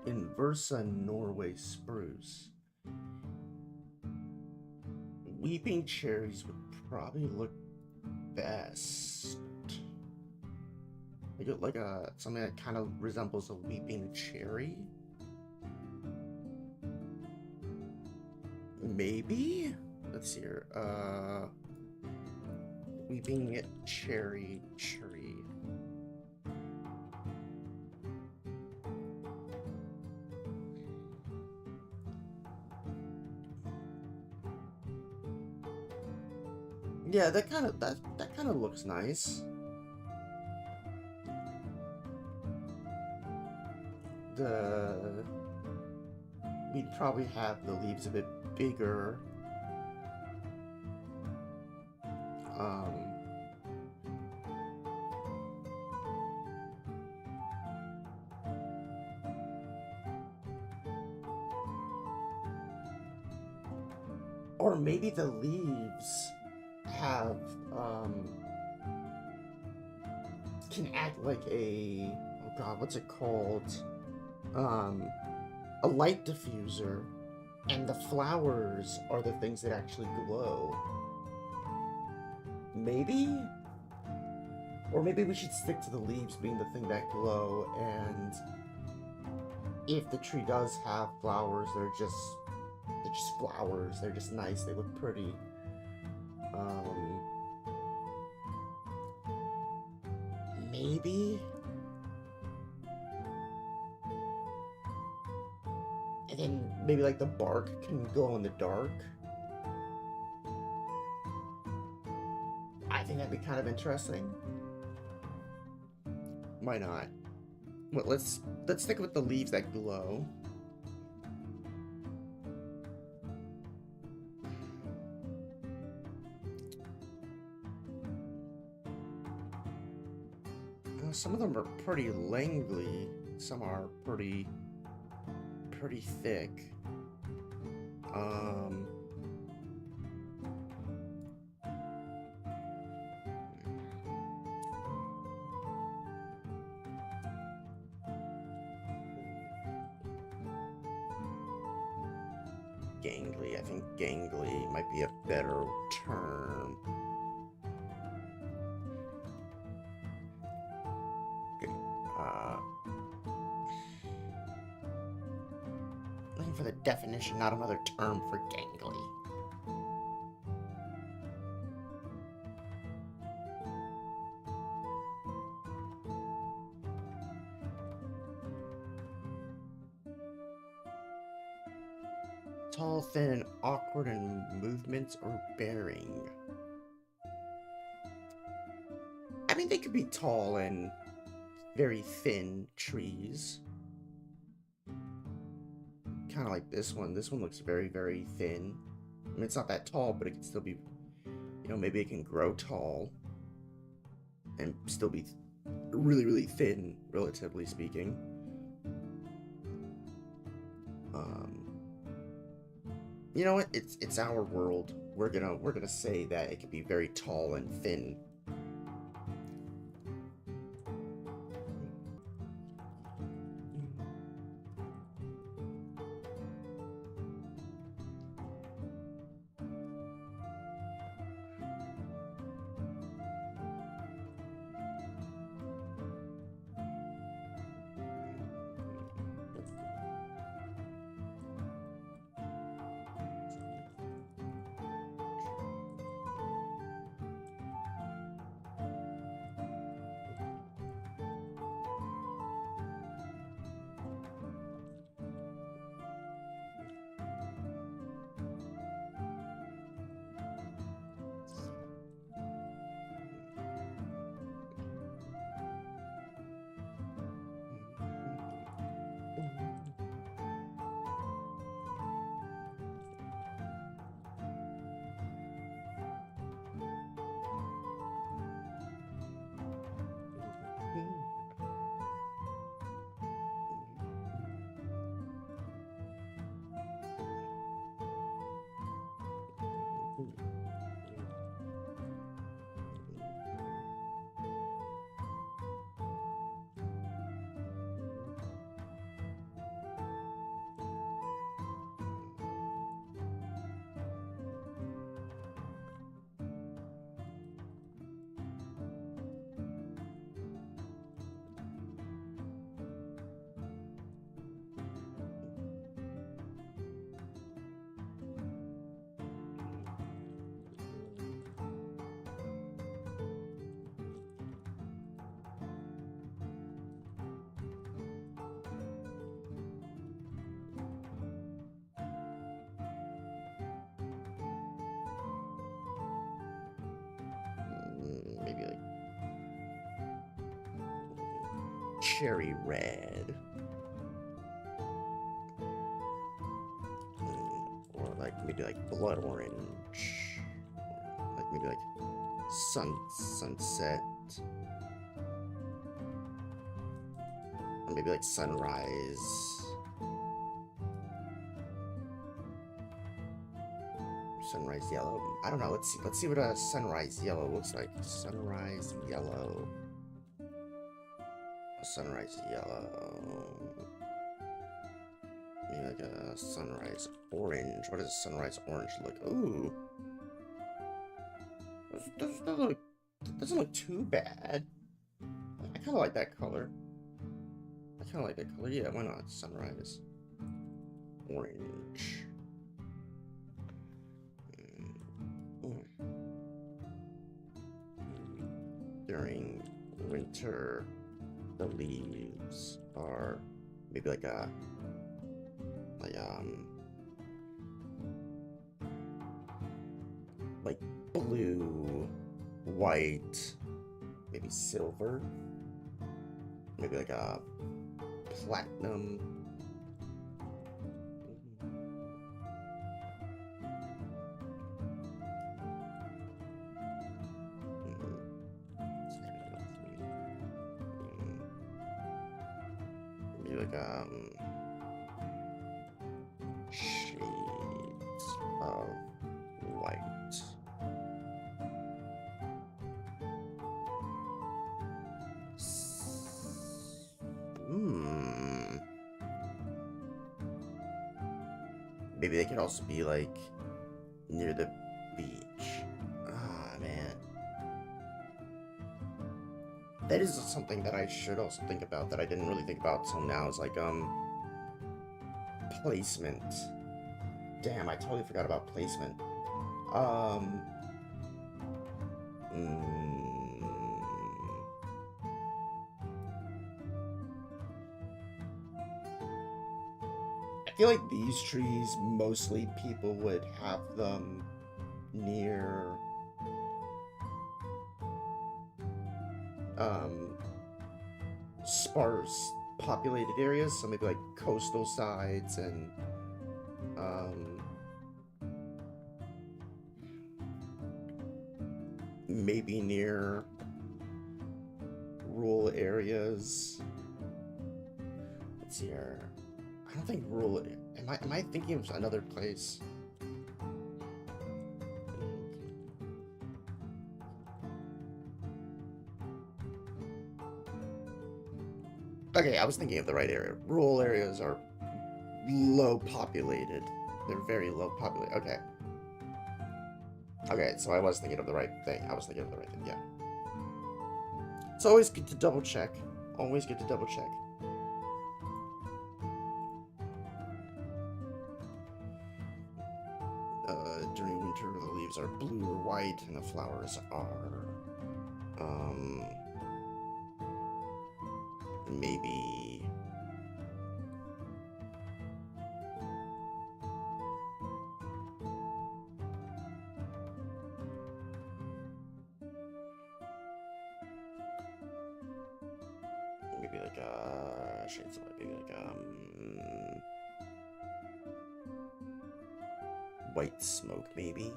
Inversa Norway Spruce. Weeping Cherries would probably look best. Like something that kind of resembles a weeping cherry. Maybe? Let's see here. Weeping cherry tree. Yeah, that kind of looks nice. We'd probably have the leaves a bit bigger. Or maybe the leaves have can act like a, oh god, what's it called? A light diffuser, and the flowers are the things that actually glow. Maybe? Or maybe we should stick to the leaves being the thing that glow, and if the tree does have flowers, they're just flowers. They're just nice. They look pretty. Maybe? And then maybe like the bark can glow in the dark. I think that'd be kind of interesting. Why not? Well, let's stick with the leaves that glow. Some of them are pretty lengthy. Some are pretty thick. Gangly. I think gangly might be a better term. Looking for the definition, not another term for gangly. Tall, thin, and awkward in movements or bearing. I mean, they could be tall and very thin trees. Kind of like this one. This one looks very, very thin. I mean, it's not that tall, but it can still be, you know, maybe it can grow tall and still be really, really thin, relatively speaking. You know what? It's our world. We're gonna say that it can be very tall and thin. cherry red. Or like maybe like blood orange. Or like maybe like sunset. Or maybe like sunrise. Sunrise yellow. I don't know. Let's see what a sunrise yellow looks like. Sunrise yellow. A sunrise yellow. Maybe like a sunrise orange. What does a sunrise orange look? Ooh. Doesn't look too bad. I kind of like that color. Yeah, why not? Sunrise orange. During winter, the leaves are maybe like blue, white, maybe silver, maybe like a platinum. Maybe like shades of white. Maybe they could also be like near the beach. Ah, man. That is something that I should also think about that I didn't really think about till now, is like placement. Damn, I totally forgot about placement. I feel like these trees, mostly people would have them near sparse populated areas, so maybe like coastal sides and maybe near rural areas. Let's see here. I don't think rural. Am I thinking of another place? Okay, I was thinking of the right area. Rural areas are low populated. They're very low populated. Okay. Okay, so I was thinking of the right thing. Yeah. It's always good to double check. Always good to double check. During winter, the leaves are blue or white, and the flowers are, maybe like shades of maybe like white smoke, maybe.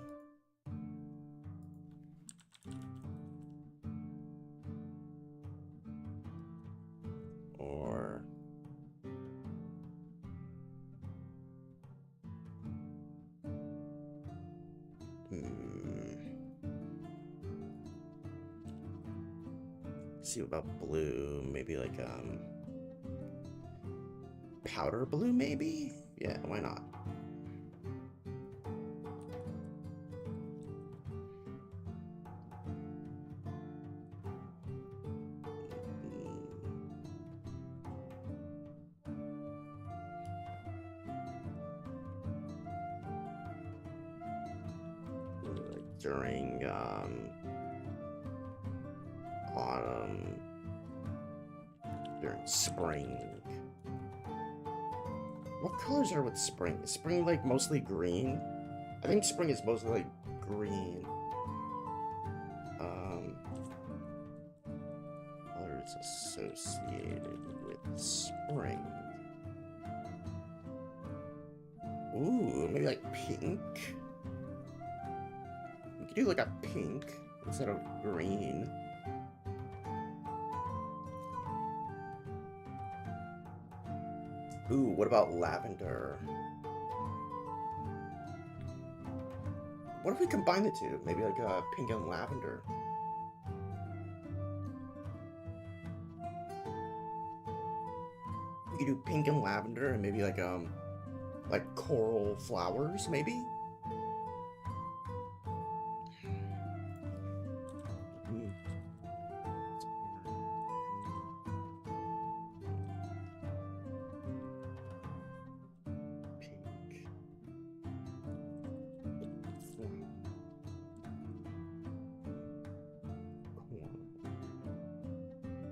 Or see about blue, maybe like powder blue, maybe? Yeah, why not? During autumn, during spring. What colors are with spring? Is spring like mostly green? I think spring is mostly like green. Colors flowers associated with spring. Ooh, maybe like pink? We could do like a pink instead of green. Ooh, what about lavender? What if we combine the two? Maybe like pink and lavender. We could do pink and lavender and maybe like coral flowers, maybe?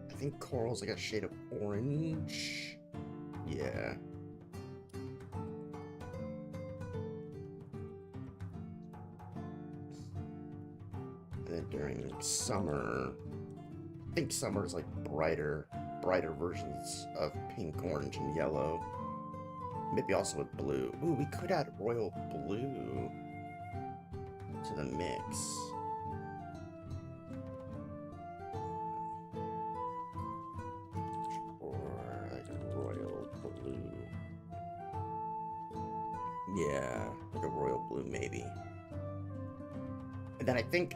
I think coral's like a shade of orange. Yeah. And then during summer, I think summer is like brighter versions of pink, orange, and yellow. Maybe also with blue. Ooh, we could add royal blue to the mix. Yeah, like a royal blue maybe. And then I think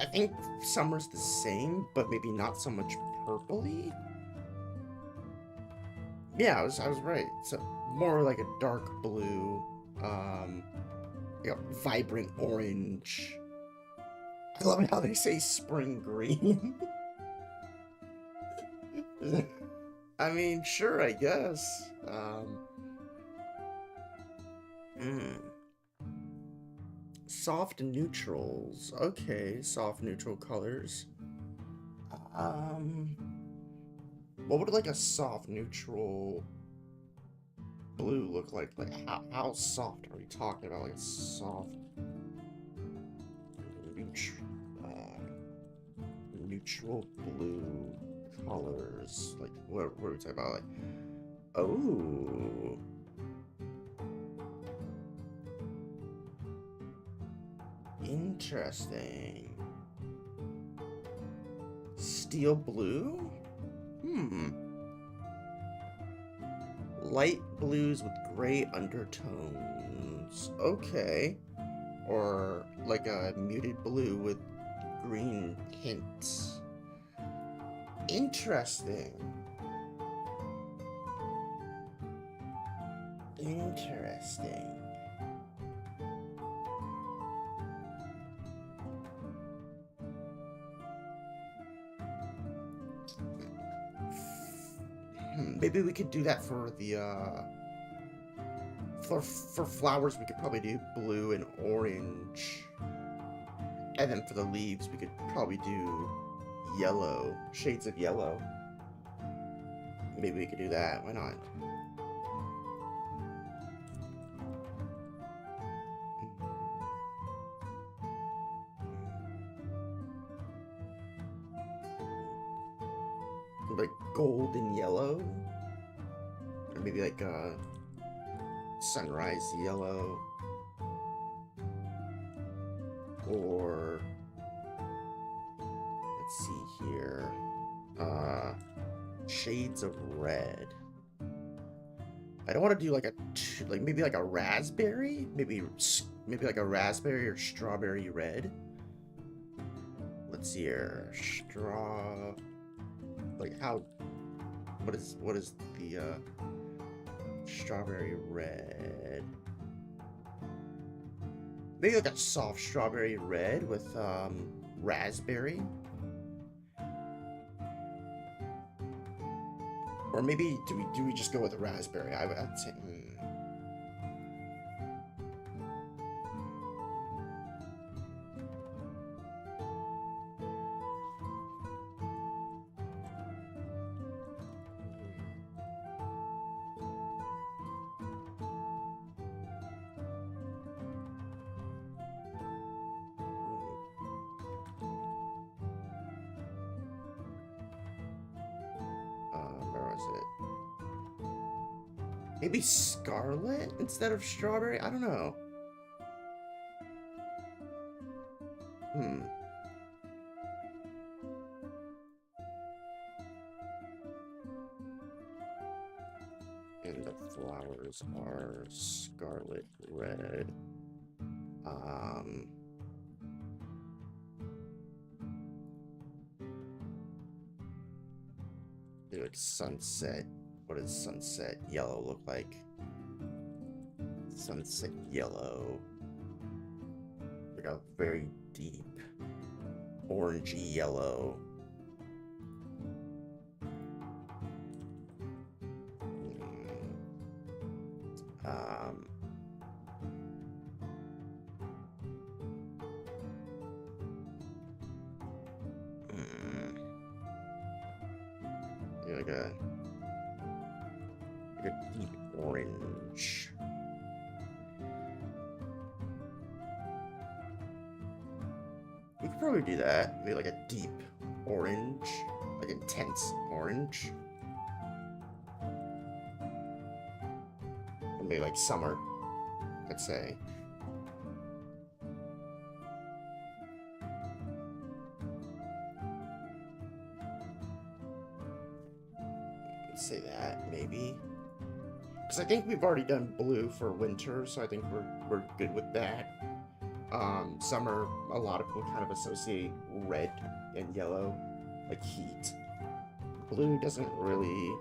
summer's the same, but maybe not so much purpley. Yeah, I was right. So more like a dark blue, vibrant orange. I love how they say spring green. I mean, sure, I guess. Soft neutrals. Okay, soft neutral colors. What would like a soft neutral blue look like? Like how soft are we talking about? Like a soft neutral blue colors. Like what are we talking about? Like, oh. Interesting. Steel blue? Light blues with gray undertones. Okay. Or like a muted blue with green hints. Interesting. Interesting. Maybe we could do that for the for flowers. We could probably do blue and orange, and then for the leaves we could probably do yellow, shades of yellow. Maybe we could do that. Why not? Like gold and yellow, or maybe like sunrise yellow, or let's see here, shades of red. I don't want to do like maybe like a raspberry, maybe like a raspberry or strawberry red. Let's see here, like how, what is the strawberry red? Maybe like a soft strawberry red with raspberry, or maybe do we just go with the raspberry? I'd say. Maybe scarlet instead of strawberry? I don't know. Hmm. And the flowers are scarlet red. Do like sunset. What does sunset yellow look like? Sunset yellow. Like a very deep orangey yellow. Um, like a deep orange. We could probably do that. Maybe like a deep orange, like intense orange. Or maybe like summer, I'd say. Let's say that, maybe. Because I think we've already done blue for winter, so I think we're good with that. Summer, a lot of people kind of associate red and yellow, like heat. Blue doesn't really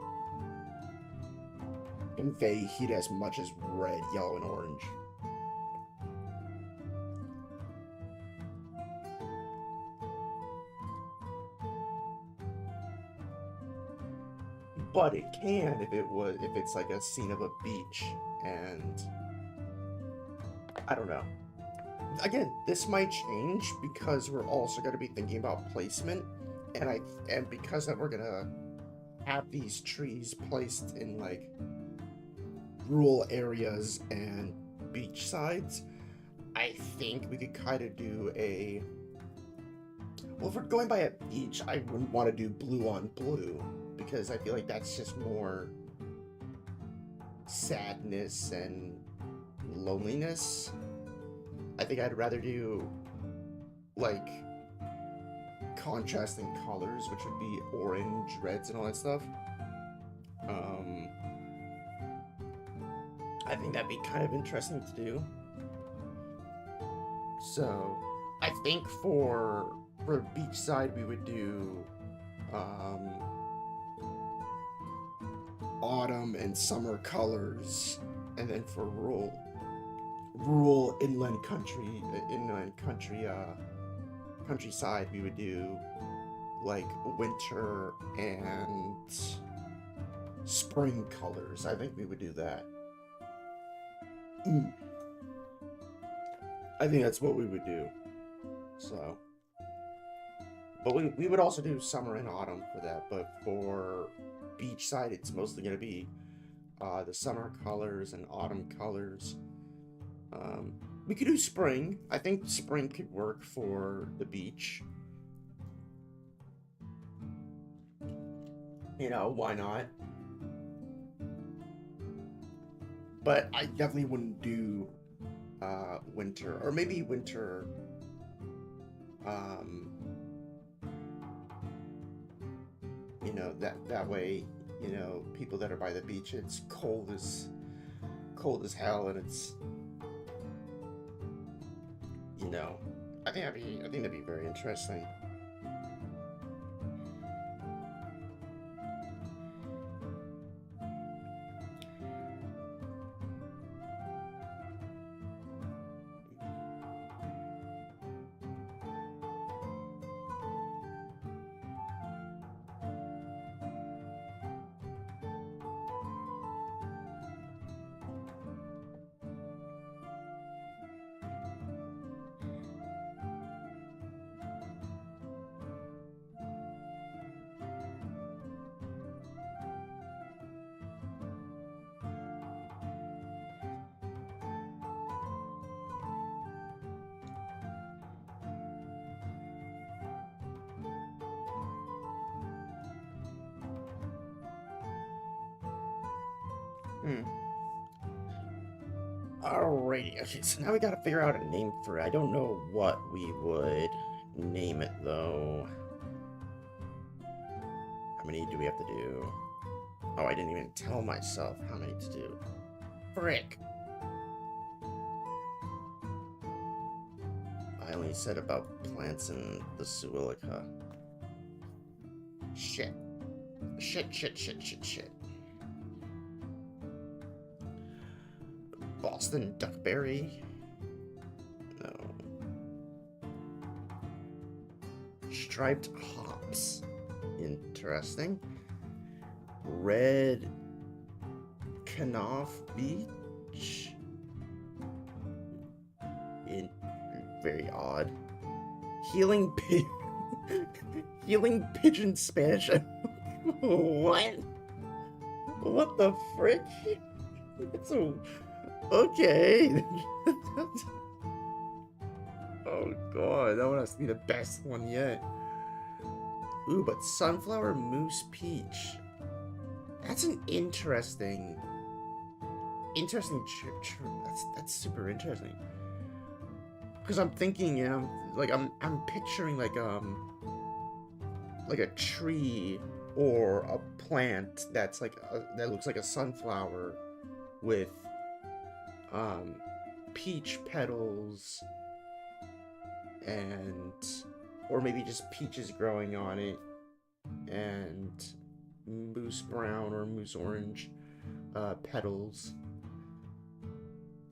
convey heat as much as red, yellow, and orange. But it can if it's like a scene of a beach, and I don't know. Again, this might change because we're also going to be thinking about placement, and because that we're gonna have these trees placed in like rural areas and beach sides. I think we could kind of do a. Well, if we're going by a beach, I wouldn't want to do blue on blue because I feel like that's just more sadness and loneliness. I think I'd rather do like contrasting colors, which would be orange, reds, and all that stuff. I think that'd be kind of interesting to do. So, I think for beachside we would do autumn and summer colors, and then for rural countryside we would do like winter and spring colors. I think we would do that. I think that's what we would do. So, but we would also do summer and autumn for that. But for beachside, it's mostly going to be the summer colors and autumn colors. We could do spring. I think spring could work for the beach. You know, why not? But I definitely wouldn't do winter, or maybe winter. You know, that way, you know, people that are by the beach, it's cold as hell, and it's, you know, I think that'd be very interesting. Hmm. Alrighty, okay, so now we gotta figure out a name for it. I don't know what we would name it, though. How many do we have to do? Oh, I didn't even tell myself how many to do. Frick! I only said about plants and the Suilica. Shit. Shit. Boston Duckberry? No. Striped hops. Interesting. Red Knopf Beach? Very odd. Healing Pigeon Spanish? What? What the frick? It's a... Okay. Oh god, that one has to be the best one yet. Ooh, but Sunflower Moose Peach. That's an interesting... That's super interesting. Because I'm thinking, you know, like I'm picturing like a tree or a plant that's like that looks like a sunflower with peach petals and or maybe just peaches growing on it and moose brown or moose orange petals.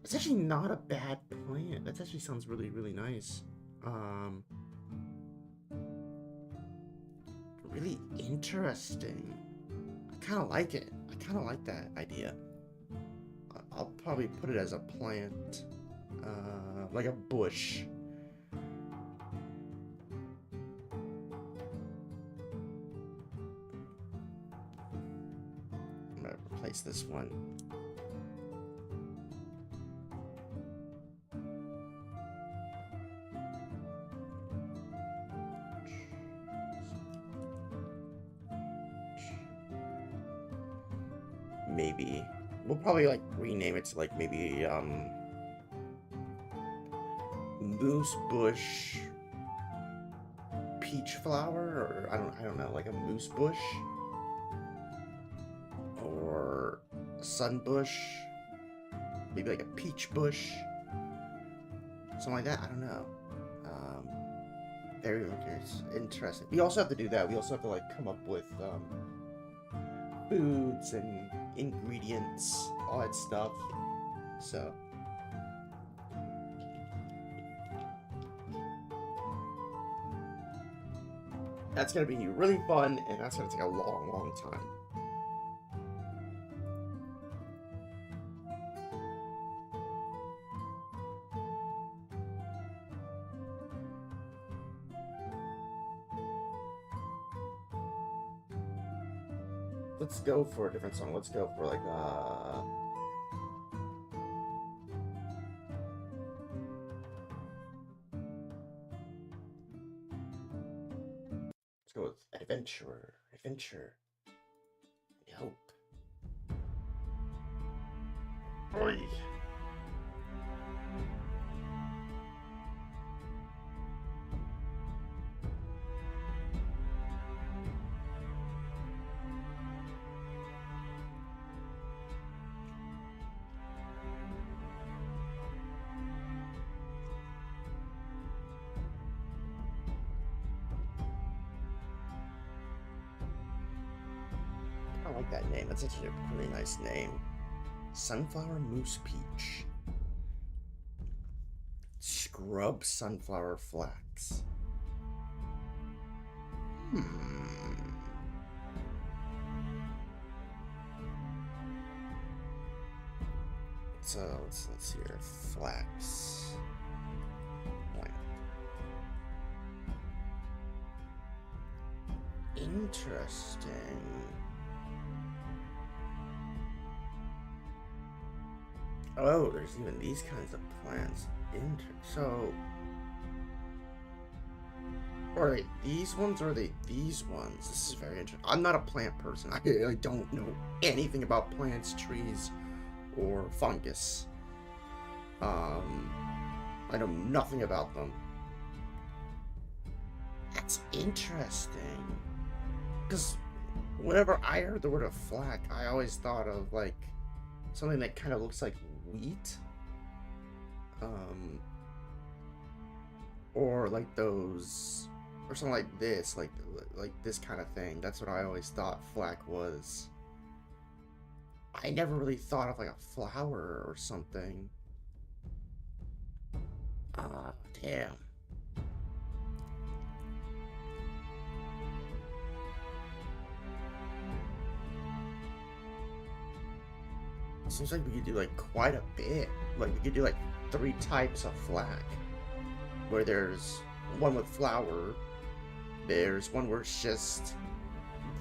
It's actually not a bad plant. That actually sounds really, really nice. Really interesting. I kind of like it. I kind of like that idea. I'll probably put it as a plant, like a bush. I'm gonna replace this one. Maybe we'll probably like rename it to like maybe moose bush peach flower, or I don't know, like a moose bush or sun bush, maybe like a peach bush, something like that. I don't know. Very interesting. We also have to do that. We also have to like come up with foods and ingredients, all that stuff. So that's gonna be really fun, and that's gonna take a long time. Let's go for a different song. Let's go for like let's go with Adventurer. Adventure. Hope. Boy. I like that name. That's actually a really nice name. Sunflower Moose Peach. Scrub Sunflower Flax. So let's see here. Flax. Plant. Interesting. Oh, there's even these kinds of plants. So, are they these ones or are they these ones? This is very interesting. I'm not a plant person. I don't know anything about plants, trees, or fungus. Um, I know nothing about them. That's interesting. Because whenever I heard the word of flack, I always thought of like something that kind of looks like wheat. Or like those, or something like this, like this kind of thing. That's what I always thought flack was. I never really thought of like a flower or something. Ah, damn. Seems like we could do like quite a bit. Like we could do like 3 types of flack. Where there's one with flower, there's one where it's just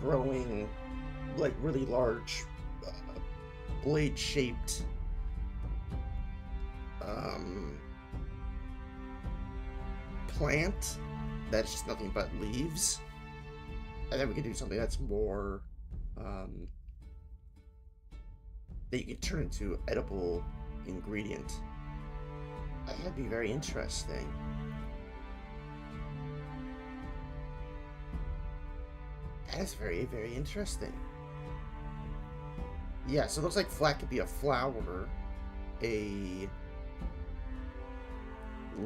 growing like really large blade-shaped plant that's just nothing but leaves, and then we can do something that's more that you can turn into edible ingredient. That'd be very interesting. That is very, very interesting. Yeah, so it looks like flack could be a flower, a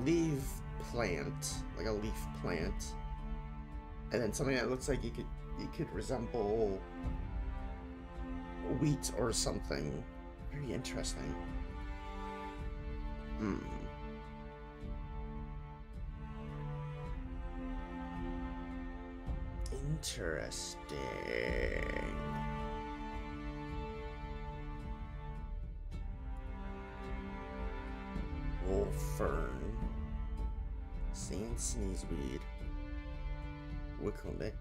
leaf plant, like a leaf plant, and then something that looks like it could resemble wheat or something. Very interesting. Interesting. Wolf fern, sand sneezeweed, wickomic.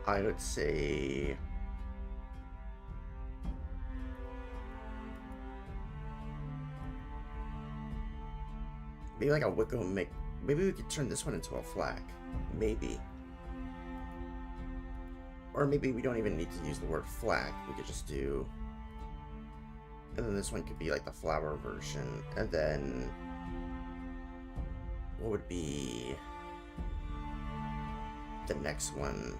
I would say maybe like a wickomic. Maybe we could turn this one into a flack. Maybe. Or maybe we don't even need to use the word flack. We could just do... And then this one could be like the flower version. And then... what would be... the next one?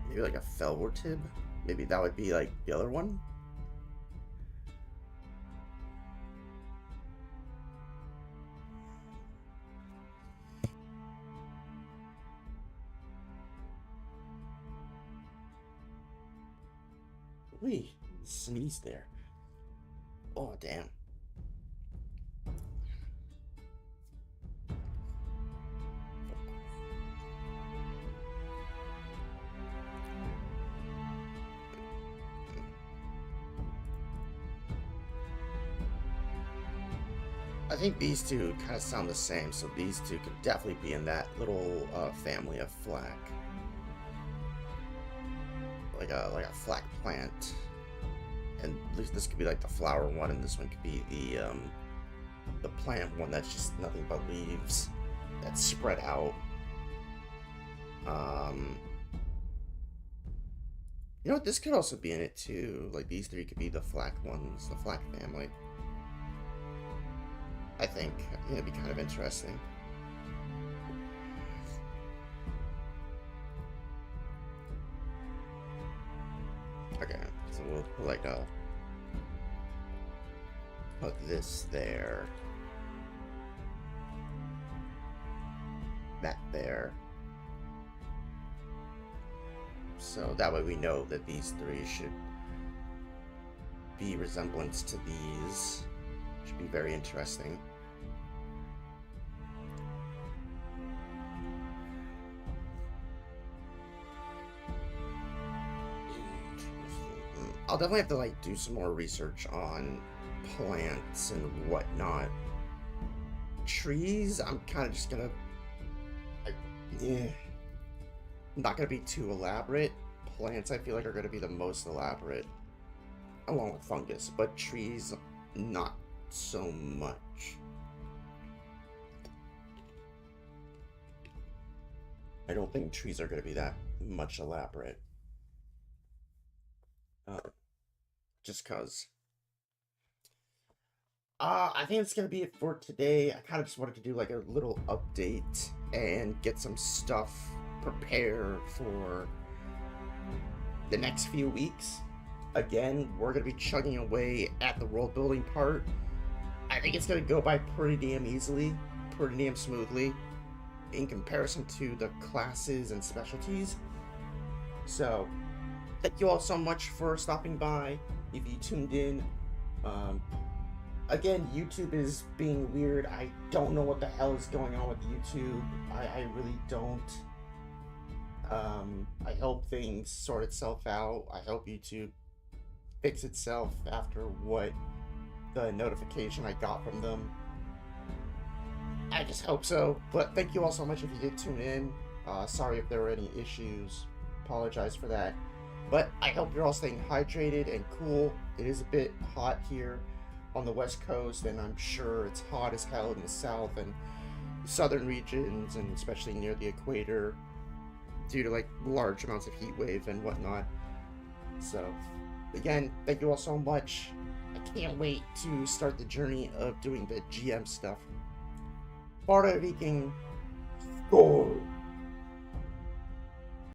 Maybe like a felwortib? Maybe that would be like the other one? Wait, sneeze there. Oh, damn. I think these two kind of sound the same, so these two could definitely be in that little family of flack. Like a flack plant. And this could be like the flower one, and this one could be the plant one that's just nothing but leaves that's spread out. Um, you know what? This could also be in it too. Like these three could be the Flack ones, the Flack family. I think it'd be kind of interesting. Okay, so we'll like put this there, that there. So that way we know that these three should be resemblance to these. Should be very interesting. I'll definitely have to like do some more research on plants and whatnot. Trees, I'm kind of just gonna, not gonna be too elaborate. Plants, I feel like are gonna be the most elaborate, along with fungus. But trees, not so much. I don't think trees are gonna be that much elaborate. Just cause. I think it's gonna be it for today. I kind of just wanted to do like a little update and get some stuff prepared for the next few weeks. Again, we're gonna be chugging away at the world building part. I think it's gonna go by pretty damn easily, pretty damn smoothly in comparison to the classes and specialties. So, thank you all so much for stopping by. If you tuned in, again, YouTube is being weird. I don't know what the hell is going on with YouTube. I really don't. I hope things sort itself out. I hope YouTube fix itself after what the notification I got from them. I just hope so. But thank you all so much if you did tune in. Sorry if there were any issues. Apologize for that. But I hope you're all staying hydrated and cool. It is a bit hot here on the West Coast, and I'm sure it's hot as hell in the South and southern regions, and especially near the equator, due to like large amounts of heat wave and whatnot. So, again, thank you all so much. I can't wait to start the journey of doing the GM stuff. Bara Viking, score!